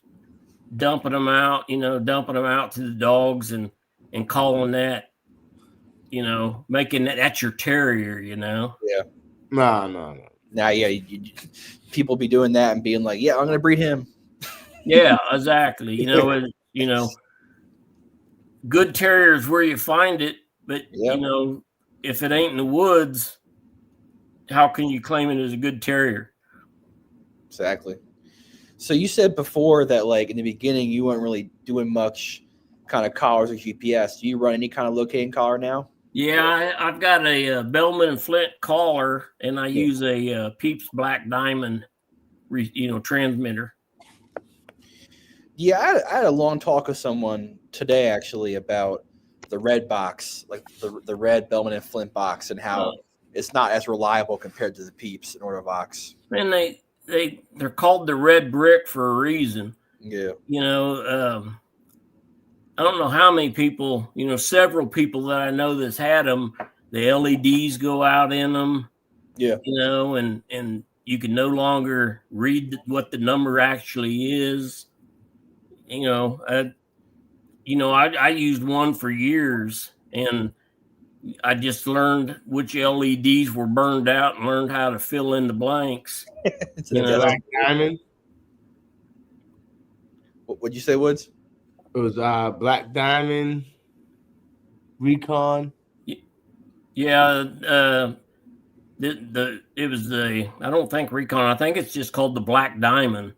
dumping them out, dumping them out to the dogs and calling that, making that's your terrier, yeah. no. Now, yeah, people be doing that and being like, yeah, I'm gonna breed him. Yeah, exactly. Good terriers where you find it, but Yep. if it ain't in the woods, how can you claim it as a good terrier? Exactly. So you said before that, like in the beginning, you weren't really doing much kind of collars or GPS. Do you run any kind of locating collar now? Yeah, I've got a Bellman and Flint collar, and I use a Peeps Black Diamond, transmitter. Yeah, I had a long talk with someone today actually about the red box, like the red Bellman and Flint box, and how it's not as reliable compared to the Peeps and Ortovox. And they're called the red brick for a reason. Yeah. I don't know how many people, several people that I know that's had them. The LEDs go out in them. Yeah. And you can no longer read what the number actually is. I used one for years, and I just learned which LEDs were burned out and learned how to fill in the blanks. Black Diamond. What'd you say, Woods? It was Black Diamond, Recon. Yeah, it was I don't think Recon. I think it's just called the Black Diamond.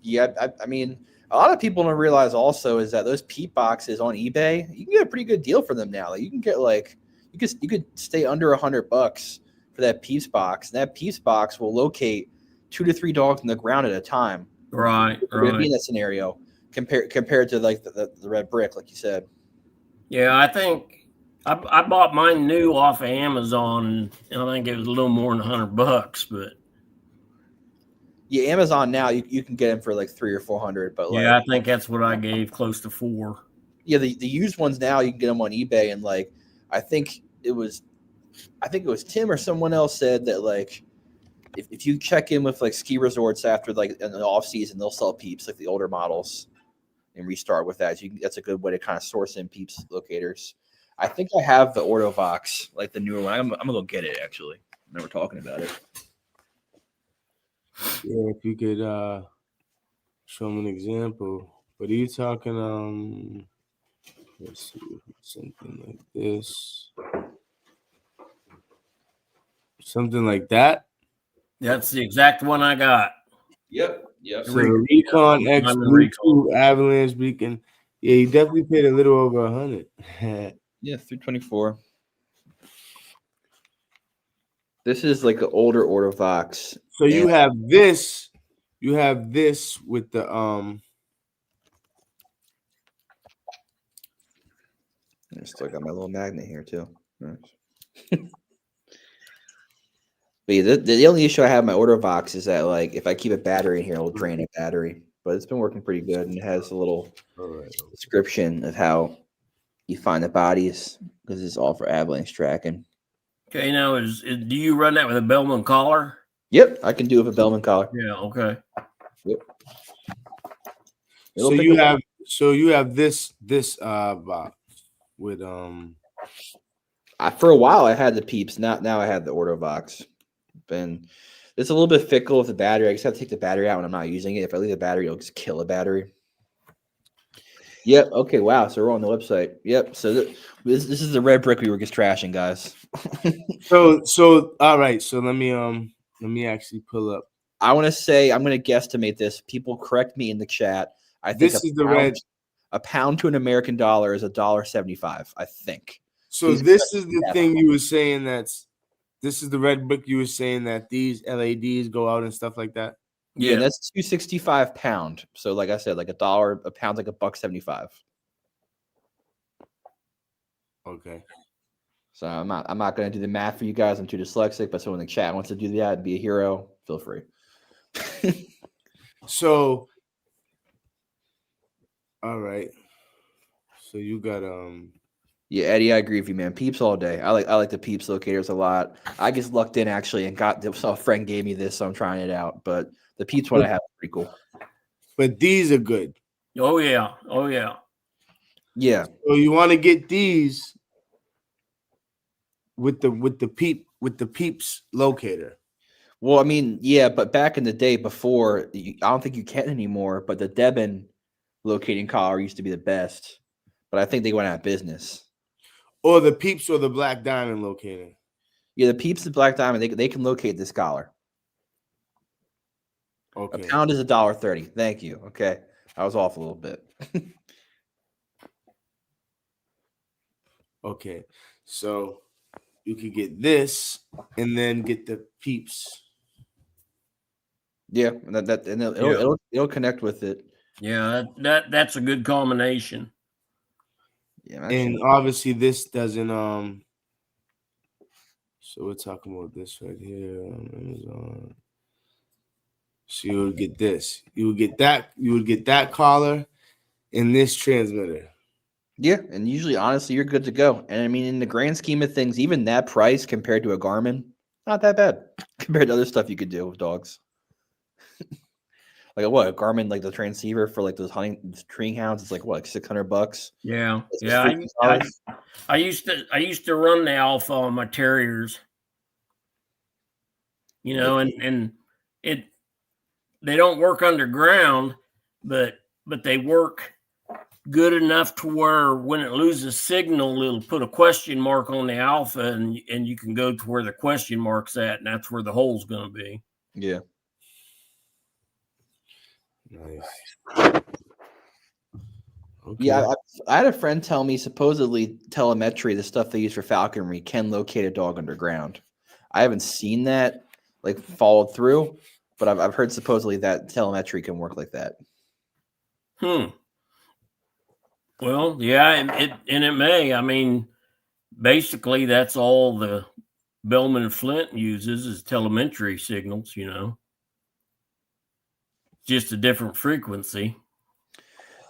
Yeah, I mean, a lot of people don't realize also is that those Peep boxes on eBay, you can get a pretty good deal for them now. Like you can get you could stay under $100 for that Peeps box, and that Peeps box will locate 2 to 3 dogs in the ground at a time. Right. Be in that scenario compared to like the red brick, like you said. Yeah, I think I bought mine new off of Amazon, and I think it was a little more than $100, but yeah, Amazon now you can get them for like $300 or $400, but yeah, I think that's what I gave, close to $400. Yeah, the used ones now you can get them on eBay, and like I think it was Tim or someone else said that like if you check in with like ski resorts after like in the off season, they'll sell Peeps, like the older models, and restart with that. So that's a good way to kind of source in Peeps locators. I think I have the Ortovox, like the newer one. I'm gonna go get it actually. Now we're talking about it. Yeah, if you could show them an example. But are you talking let's see, something like this. Something like that. That's the exact one I got. Yep. So the Recon X Bluetooth Avalanche Beacon. Yeah, you definitely paid a little over 100. Yeah, 324. This is like an older Ortovox. So you have this. You have this with the I still got my little magnet here too. Nice. But yeah, the only issue I have with my Ortovox is that like if I keep a battery in here, it'll drain a battery. But it's been working pretty good, and it has a little description of how you find the bodies because it's all for avalanche tracking. Okay, now do you run that with a Bellman collar? Yep, I can do it with a Bellman collar. Yeah, okay. Yep. So you have this box with for a while I had the Peeps. Now I have the Ortovox. And it's a little bit fickle with the battery. I just have to take the battery out when I'm not using it. If I leave the battery, it'll just kill a battery. Yep. Okay. Wow. So we're on the website. Yep. So this is the red brick we were just trashing, guys. So all right. So let me actually pull up. I want to say I'm going to guesstimate this. People correct me in the chat. I think this is the red. A pound to an American dollar is $1.75. I think. So this is the thing you were saying this is the red brick you were saying that these LADs go out and stuff like that. Yeah, that's $2.65 pound. So like I said, like $1 a pound, like $1.75. Okay. So I'm not going to do the math for you guys. I'm too dyslexic. But someone in the chat wants to do that and be a hero, feel free. So, all right. So you got Yeah, Eddie, I agree with you, man. Peeps all day. I like the Peeps locators a lot. I just lucked in actually and so a friend gave me this, so I'm trying it out. But the Peeps one I have is pretty cool. but these are good. Oh yeah. Oh yeah. Yeah. So you want to get these with the Peeps locator. Well, I mean, yeah, but back in the day before, I don't think you can anymore. But the Devon locating collar used to be the best, but I think they went out of business. Or the Peeps or the Black Diamond locator. Yeah, the Peeps and Black Diamond, they can locate this collar. Okay. A pound is $1.30. Thank you. Okay, I was off a little bit. Okay, so you could get this and then get the Peeps. Yeah, and it'll connect with it. Yeah, that's a good combination. Yeah, And obviously this doesn't so we're talking about this right here on Amazon. So you would get this. You would get that collar and this transmitter. Yeah, and usually, honestly, you're good to go. And I mean, in the grand scheme of things, even that price compared to a Garmin, not that bad compared to other stuff you could do with dogs. Like what, a Garmin, like the transceiver for like those hunting treeing hounds, it's like what, like $600? Yeah, It's yeah. $50. I used to run the alpha on my terriers. You know, and they don't work underground, but they work good enough to where when it loses signal, it'll put a question mark on the alpha, and you can go to where the question mark's at, and that's where the hole's going to be. Yeah. Nice. Okay. Yeah, I had a friend tell me supposedly telemetry, the stuff they use for falconry, can locate a dog underground. I haven't seen that like followed through, but I've heard supposedly that telemetry can work like that. Well, yeah, it may. I mean, basically, that's all the Bellman and Flint uses is telemetry signals. You know, just a different frequency.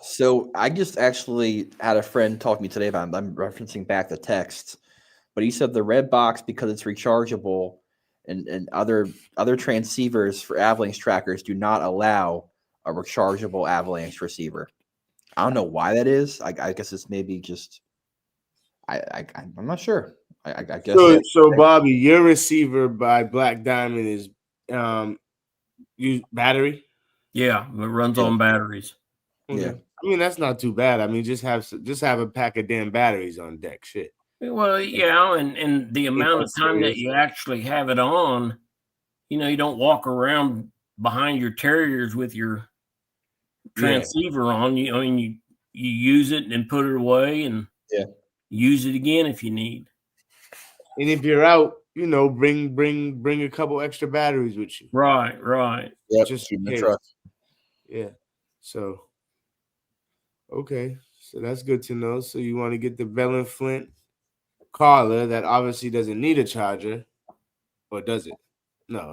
So I just actually had a friend talk to me today about, I'm referencing back the text, but he said the red box, because it's rechargeable, and other transceivers for avalanche trackers do not allow a rechargeable avalanche receiver. I don't know why that is. I guess it's maybe just I'm not sure. I guess so Bobby, your receiver by Black Diamond is use battery. Yeah, it runs on batteries. Okay. Yeah. I mean, that's not too bad. I mean, just have a pack of damn batteries on deck. Shit. Well, yeah, and the amount of time that you actually have it on, you know, you don't walk around behind your terriers with your transceiver on. I mean, you use it and put it away, and use it again if you need. And if you're out, you know, bring a couple extra batteries with you. Right. Yep, Just in in the case. truck. Yeah. So, okay. So that's good to know. So you want to get the Bell and Flint collar that obviously doesn't need a charger, or does it? No.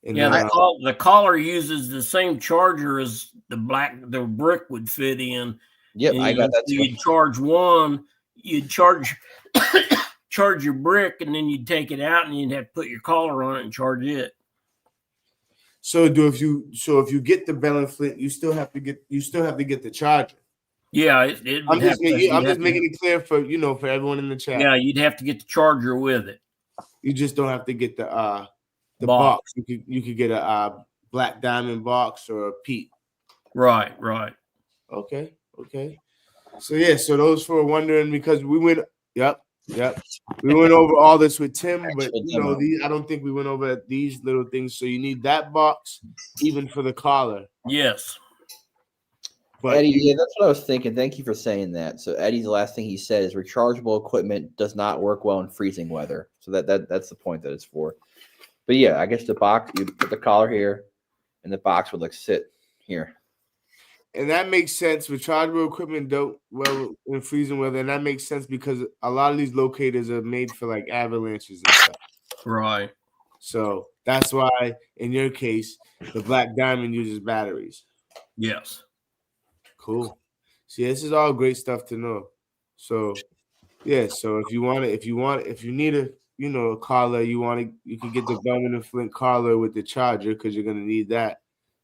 And Yeah, then, the collar uses the same charger as the brick would fit in. Yep, I got that too. You'd charge one, you'd charge your brick, and then you'd take it out, and you'd have to put your collar on it and charge it. So if you get the Bell and Flint, you still have to get the charger. Yeah, I'm just making it clear for everyone in the chat. Yeah, you'd have to get the charger with it. You just don't have to get the box. You could get a Black Diamond box or a Pete. Right. Okay. So yeah, so those who are wondering, because we went, yep, we went over all this with Tim, but I don't think we went over these little things. So you need that box even for the collar. Yes. But Eddie, yeah, that's what I was thinking. Thank you for saying that. So Eddie's last thing he said is rechargeable equipment does not work well in freezing weather. So that's the point that it's for. But yeah, I guess the box, you put the collar here, and the box would like sit here. And that makes sense. Rechargeable equipment don't well in freezing weather, and that makes sense because a lot of these locators are made for like avalanches and stuff. Right. So that's why, in your case, the Black Diamond uses batteries. Yes. Cool. See, this is all great stuff to know. So, yeah. So if you need a, a collar, you can get the Bowman and Flint collar with the charger because you're gonna need that.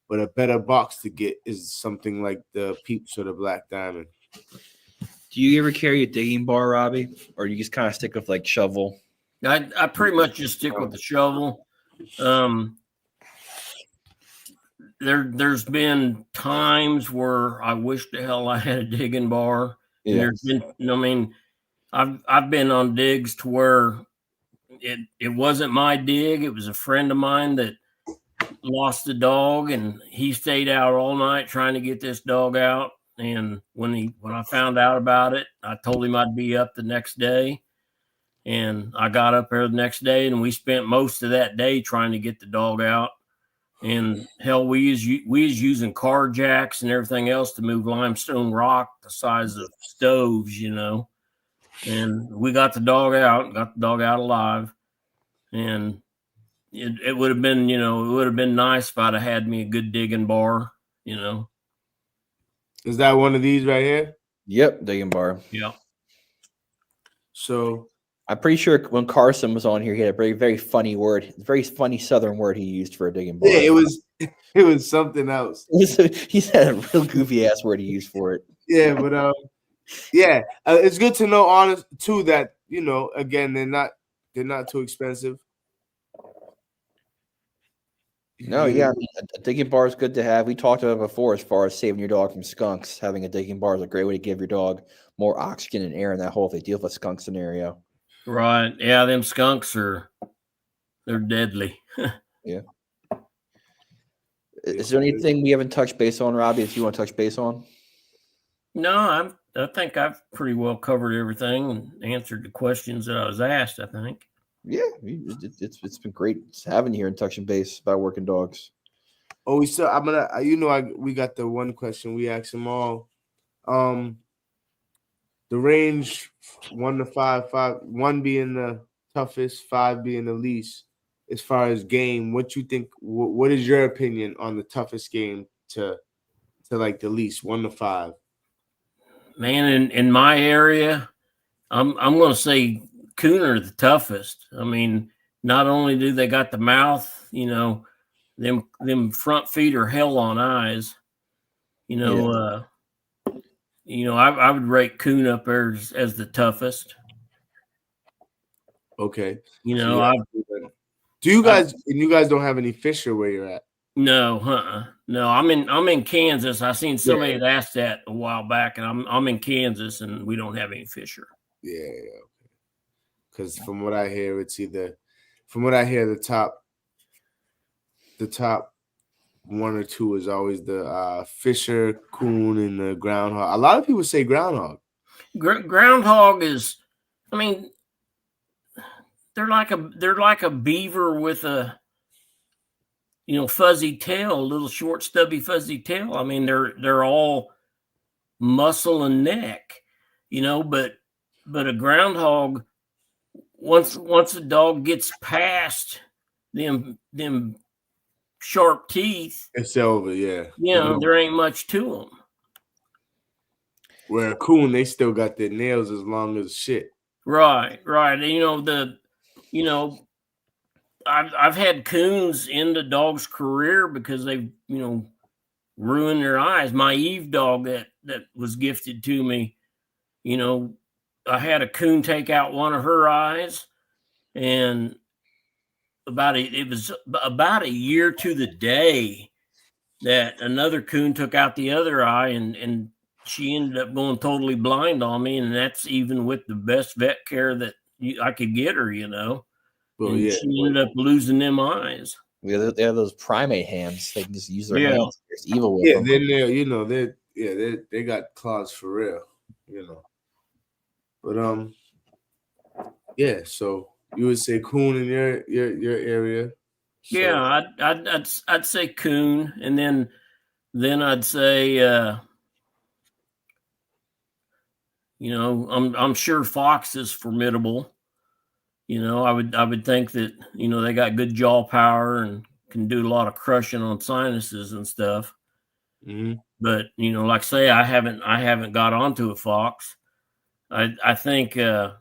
But a better box to get is something like the Peeps or the Black Diamond. Do you ever carry a digging bar, Robbie, or you just kind of stick with like shovel? I pretty much just stick with the shovel. There's been times where I wish the hell I had a digging bar. Yeah. And there's been, I mean, I've been on digs to where it wasn't my dig. It was a friend of mine that lost a dog, and he stayed out all night trying to get this dog out. And when I found out about it, I told him I'd be up the next day. And I got up there the next day, and we spent most of that day trying to get the dog out. And hell, we was using car jacks and everything else to move limestone rock the size of stoves, And we got the dog out alive. And it would have been, it would have been nice if I'd have had me a good digging bar, Is that one of these right here? Yep, digging bar. Yeah. So I'm pretty sure when Carson was on here, he had a very, very funny word, very funny Southern word he used for a digging bar. yeah, it was something else. He said a real goofy ass word he used for it. Yeah, but yeah, it's good to know, honest too, that again, they're not too expensive. No, yeah, I mean, a digging bar is good to have. We talked about it before as far as saving your dog from skunks. Having a digging bar is a great way to give your dog more oxygen and air in that hole if they deal with a skunk scenario. Right. Yeah, them skunks they're deadly. Yeah. Is there anything we haven't touched base on, Robbie, that you want to touch base on? No, I think I've pretty well covered everything and answered the questions that I was asked, I think. Yeah, it's been great having you here and touching base about working dogs. Oh, we got the one question we asked them all. The range 1 to 5, 1 being the toughest, 5 being the least. As far as game, what you think? What is your opinion on the toughest game to like the least, 1 to 5? Man, in my area, I'm going to say coon are the toughest. I mean, not only do they got the mouth, them front feet are hell on eyes. I would rate coon up there as the toughest. Okay. Do you guys don't have any fisher where you're at? No, no. I'm in Kansas. I seen somebody that asked that a while back, and I'm in Kansas, and we don't have any fisher. Yeah. Because from what I hear, the top 1 or 2 is always the fisher, coon, and the groundhog. A lot of people say groundhog. Groundhog is, I mean, they're like a beaver with a fuzzy tail, a little short, stubby, fuzzy tail. I mean, they're all muscle and neck, but a groundhog, once a dog gets past them sharp teeth, it's over. Yeah. There ain't much to them. Where a coon, they still got their nails as long as shit. Right. And, I've had coons in the dog's career because they've, ruined their eyes. My Eve dog that was gifted to me, I had a coon take out one of her eyes, and it was about a year to the day that another coon took out the other eye, and she ended up going totally blind on me. And that's even with the best vet care that I could get her, Well, and she ended up losing them eyes. Yeah, they have those primate hands. They can just use their hands. There's evil with them. They got claws for real, But yeah. So you would say coon in your area? So. Yeah, I'd say coon, and then I'd say I'm sure fox is formidable. I would think that, they got good jaw power and can do a lot of crushing on sinuses and stuff. Mm-hmm. But, like I say, I haven't got onto a fox. I think, a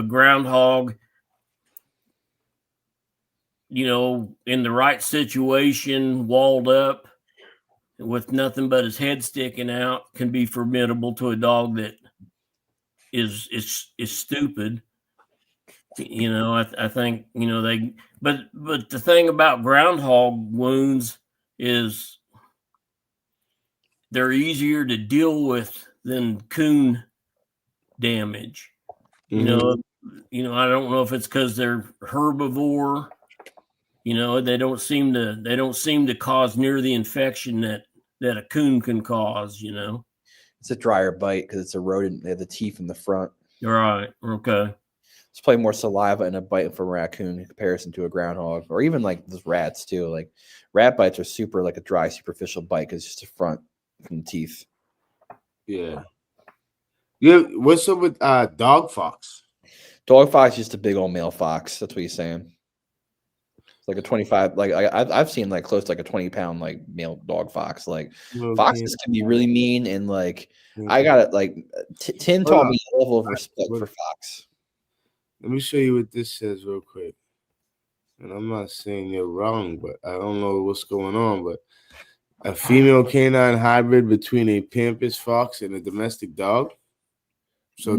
groundhog, in the right situation, walled up with nothing but his head sticking out, can be formidable to a dog that is stupid. I think, but the thing about groundhog wounds is they're easier to deal with than coon damage. Mm-hmm. I don't know if it's because they're herbivore. They don't seem to cause near the infection that a coon can cause. It's a drier bite because it's a rodent. They have the teeth in the front. All right. Okay. It's probably more saliva in a bite from a raccoon in comparison to a groundhog, or even like those rats too. Like rat bites are super like a dry, superficial bite because it's just the front from the teeth. Yeah. Yeah. What's up with dog fox? Dog fox is just a big old male fox. That's what he's saying. It's like a 25. Like I've seen like close to like a 20-pound like male dog fox. Like foxes can be really mean, and like I got it. Like Tin taught me a level of respect for fox. Let me show you what this says real quick. And I'm not saying you're wrong, but I don't know what's going on. But a female canine hybrid between a Pampas fox and a domestic dog. So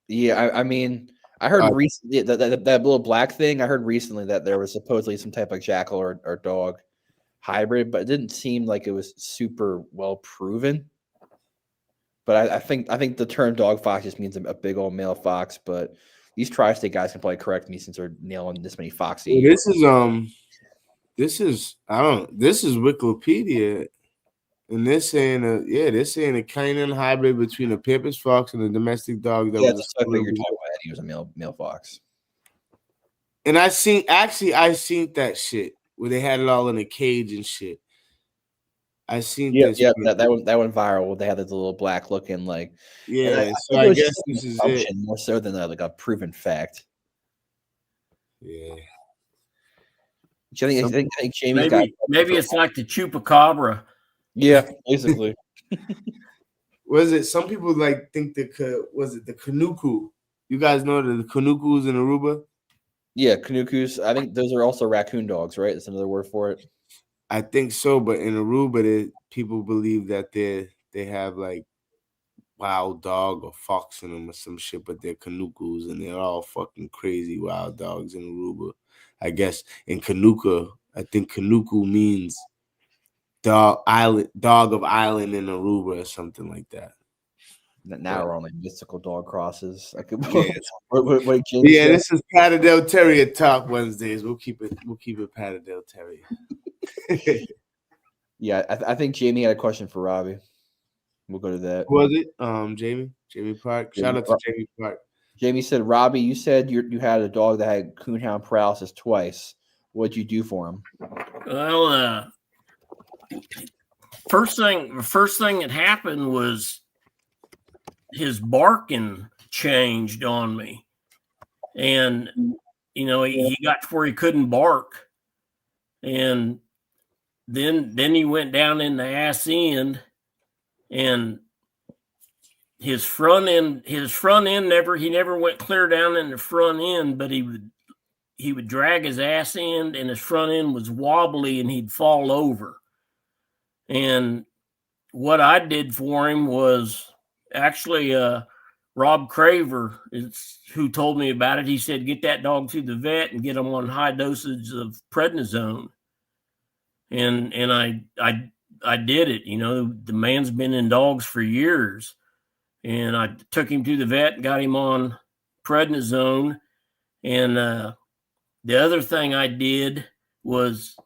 I mean, I heard recently that little black thing. I heard recently that there was supposedly some type of jackal or dog hybrid, but it didn't seem like it was super well proven. But I think the term dog fox just means a big old male fox. But these tri-state guys can probably correct me since they're nailing this many foxy. This is Wikipedia, and they're saying a canine hybrid between a Pampas fox and a domestic dog that was I figured he was a male fox. And I seen that shit where they had it all in a cage and shit. I seen this. Yeah, that went viral. They had this little black looking like. Yeah, so I guess this is it. More so than like a proven fact. Yeah. I think Jamie's maybe it's like the chupacabra. Yeah, basically. Was it? Some people like think the Kanuku? You guys know the Kanukus in Aruba? Yeah, Kanukus. I think those are also raccoon dogs, right? That's another word for it. I think so, but in Aruba, people believe that they have like wild dog or fox in them or some shit, but they're Kanukus and they're all fucking crazy wild dogs in Aruba. I guess in Kanuka, I think Kanuku means dog of island in Aruba or something like that. Now we're on like mystical dog crosses. Yeah, this is Patterdale Terrier Talk Wednesdays. We'll keep it Patterdale Terrier. Yeah, I think Jamie had a question for Robbie. We'll go to that. Who was it? Jamie Park. Shout out to Jamie Park. Jamie said, Robbie, you said you had a dog that had coonhound paralysis twice. What'd you do for him? Well, first thing that happened was his barking changed on me, and he got to where he couldn't bark, and then he went down in the ass end, and his front end never went clear down in the front end, but he would drag his ass end, and his front end was wobbly, and he'd fall over. And what I did for him was actually Rob Craver is who told me about it. He said, get that dog to the vet and get him on high dosage of prednisone. And I did it. The man's been in dogs for years, and I took him to the vet and got him on prednisone. And the other thing I did was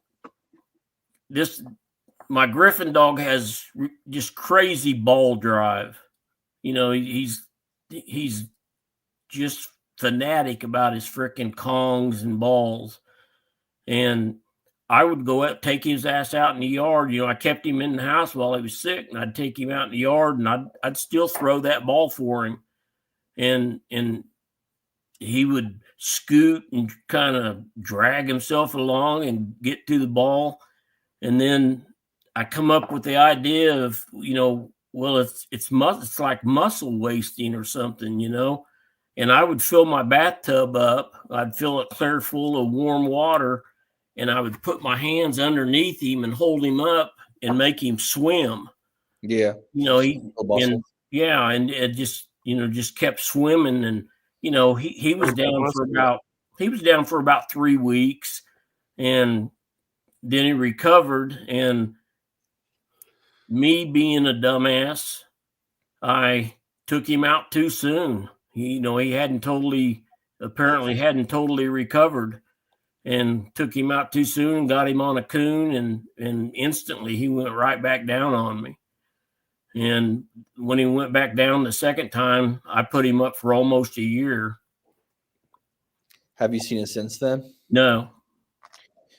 my Griffin dog has just crazy ball drive. He's just fanatic about his freaking Kongs and balls. And I would go out, take his ass out in the yard. I kept him in the house while he was sick, and I'd take him out in the yard, and I'd still throw that ball for him. And he would scoot and kind of drag himself along and get to the ball. And then I come up with the idea of, well, it's like muscle wasting or something, and I would fill my bathtub up. I'd fill it clear full of warm water, and I would put my hands underneath him and hold him up and make him swim. Yeah. And it just kept swimming. And, he was down for about 3 weeks, and then he recovered. And me being a dumbass, I took him out too soon. He apparently hadn't totally recovered, and took him out too soon and got him on a coon, and instantly he went right back down on me. And when he went back down the second time, I put him up for almost a year. Have you seen it since then? No.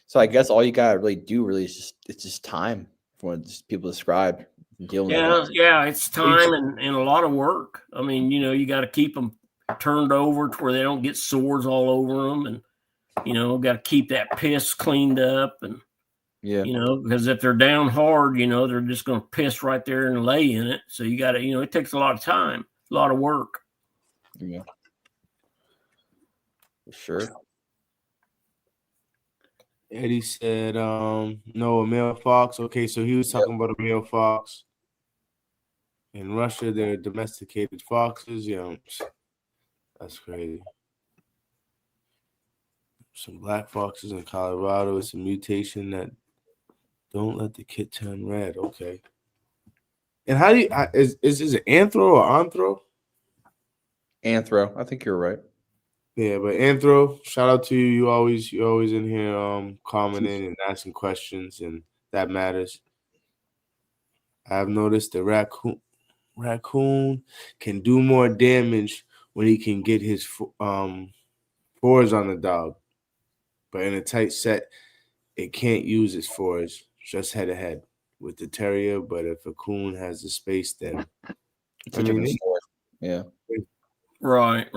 So I guess all you gotta really do is just time for what people describe. Yeah, it's time and a lot of work. I mean, you got to keep them turned over to where they don't get sores all over them, and got to keep that piss cleaned up, and because if they're down hard, they're just going to piss right there and lay in it. So you got to, it takes a lot of time, a lot of work. Yeah, for sure. Eddie said, no, a male fox. Okay, so he was talking about a male fox. In Russia, they're domesticated foxes. That's crazy. Some black foxes in Colorado. It's a mutation that don't let the kid turn red. Okay. And how do you is it anthro or anthro? Anthro. I think you're right. Yeah, but anthro, shout out to you. You're always in here commenting and asking questions, and that matters. I've noticed the raccoon can do more damage when he can get his fours on the dog, but in a tight set, it can't use its fours, just head to head with the terrier. But if a coon has the space, then yeah, right.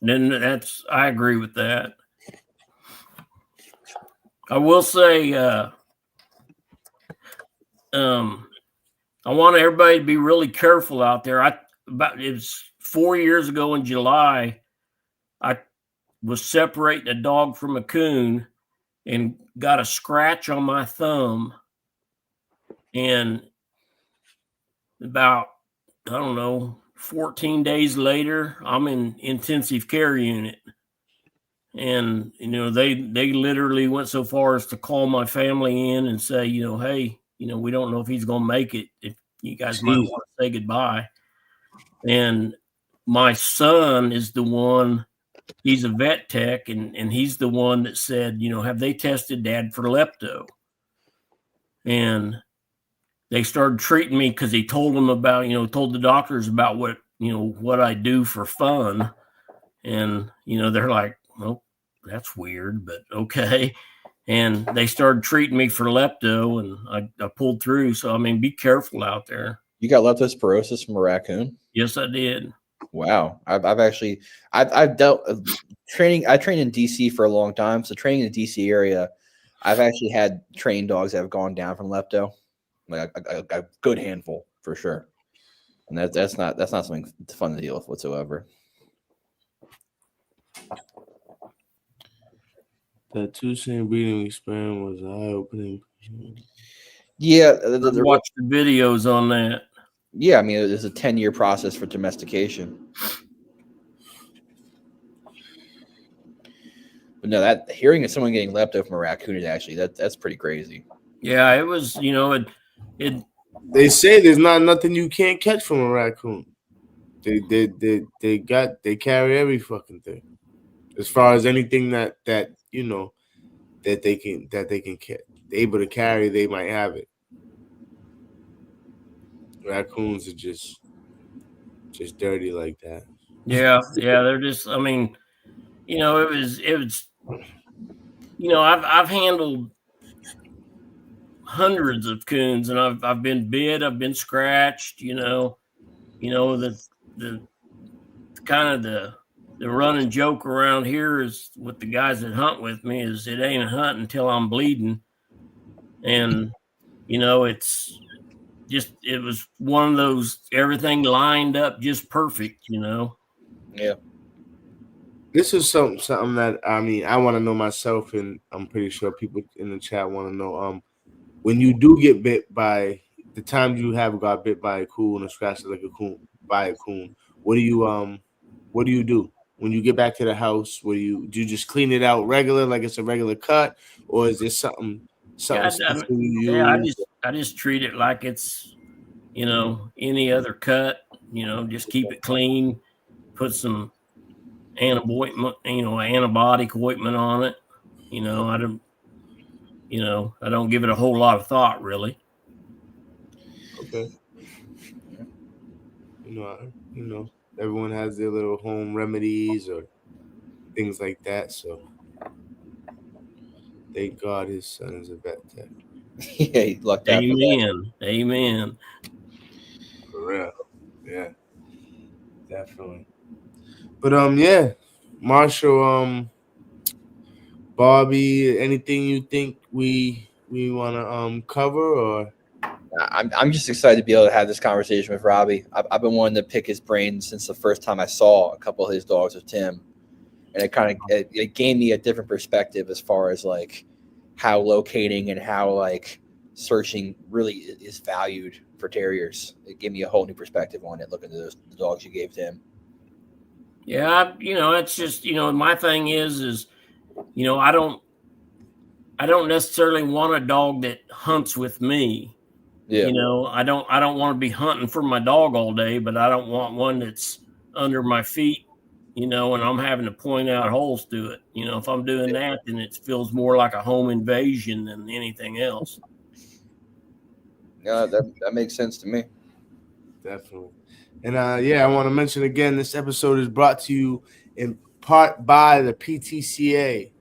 Then I agree with that. I will say, I want everybody to be really careful out there. It was 4 years ago in July, I was separating a dog from a coon and got a scratch on my thumb. And about, 14 days later, I'm in intensive care unit. And, they literally went so far as to call my family in and say, hey, we don't know if he's going to make it. If you guys might want to say goodbye. And my son is the one, he's a vet tech, and he's the one that said, have they tested Dad for lepto? And they started treating me because he told them about, told the doctors about what I do for fun. And, they're like, well, that's weird, but okay. And they started treating me for lepto, and I pulled through. So, be careful out there. You got leptospirosis from a raccoon? Yes, I did. Wow. I've dealt training. I trained in DC for a long time. So training in the DC area, I've actually had trained dogs that have gone down from lepto, like a good handful for sure. And that's not something fun to deal with whatsoever. That two-cent breeding experiment was eye-opening. Yeah, watch the videos on that. Yeah, there's a 10-year process for domestication. But no, that hearing of someone getting lepto from a raccoon is actually that's pretty crazy. Yeah, it was. They say there's nothing you can't catch from a raccoon. They carry every fucking thing. As far as anything that they can catch, they're able to carry, they might have it. Raccoons are just dirty like that. Yeah, they're just. It was. I've handled hundreds of coons, and I've been bit, I've been scratched. The kind of the running joke around here is with the guys that hunt with me is it ain't a hunt until I'm bleeding. And, you know, it's just, it was one of those, everything lined up just perfect, you know? Yeah. This is something that, I mean, I want to know myself, and I'm pretty sure people in the chat want to know. When you do get bit by, the times you have got bit by a coon or scratched like a coon by a coon, what do you do when you get back to the house? Do you just clean it out regular, like it's a regular cut, or is there something Yeah, special you use? I just treat it like it's, you know, any other cut, you know, just keep it clean, put some antibiotic ointment on it. You know, I don't give it a whole lot of thought really. Okay. You know, everyone has their little home remedies or things like that. So thank God his son is a vet tech. Yeah, he lucked out. Amen. Amen. For real. Yeah. Definitely. But yeah, Marshall, Bobby, anything you think we want to cover? Or I'm just excited to be able to have this conversation with Robbie. I've been wanting to pick his brain since the first time I saw a couple of his dogs with Tim, and it gave me a different perspective as far as like how locating and how like searching really is valued for terriers. It gave me a whole new perspective on it, looking at the dogs you gave to him. Yeah, you know, it's just, you know, my thing is, you know, I don't necessarily want a dog that hunts with me. Yeah. You know, I don't want to be hunting for my dog all day, but I don't want one that's under my feet, you know, and I'm having to point out holes to it. You know, if I'm doing that, then it feels more like a home invasion than anything else. Yeah, that makes sense to me. definitely. And yeah, I want to mention again, this episode is brought to you in part by the PTCA.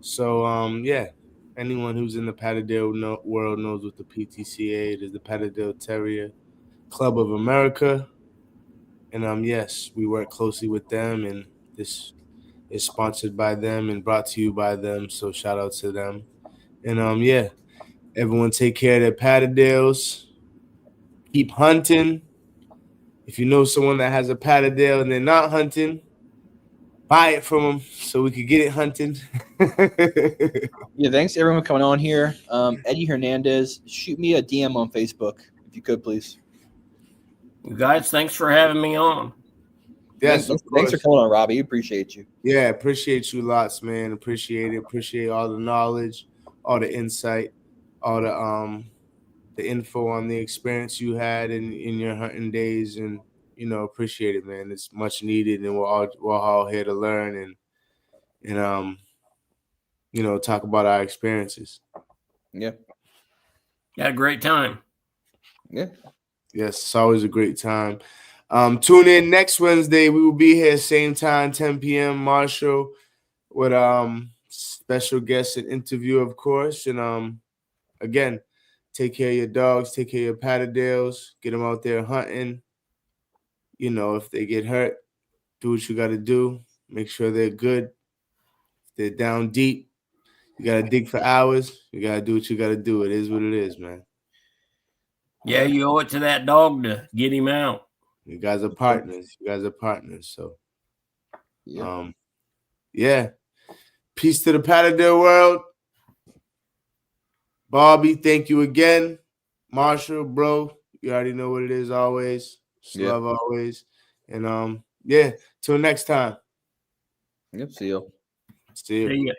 So yeah, anyone who's in the Patterdale world knows what the PTCA is. The Patterdale Terrier Club of America. And yes, we work closely with them, and this is sponsored by them and brought to you by them. So shout out to them. And yeah, everyone take care of their Patterdales. Keep hunting. If you know someone that has a Patterdale and they're not hunting, buy it from them so we could get it hunting. Yeah, thanks everyone for coming on here. Eddie Hernandez, shoot me a DM on Facebook if you could, please. You guys, thanks for having me on. Yes, thanks for coming on, Robbie. Appreciate you. Yeah, appreciate you lots, man. Appreciate it. Appreciate all the knowledge, all the insight, all the info on the experience you had in your hunting days, and you know, appreciate it, man. It's much needed, and we're all here to learn and you know, talk about our experiences. Yeah. Had a great time. Yeah. Yes, it's always a great time. Tune in next Wednesday. We will be here same time, 10 p.m. Marshall, with special guest and interview, of course. And again, take care of your dogs, take care of your Patterdales, get them out there hunting. You know, if they get hurt, do what you got to do. Make sure they're good. If they're down deep, you got to dig for hours. You got to do what you got to do. It is what it is, man. Yeah, you owe it to that dog to get him out. You guys are partners. So, yeah. Peace to the Patterdale world. Bobby, thank you again. Marshall, bro, you already know what it is always. Love always. And yeah, till next time. Yep, see you. See you.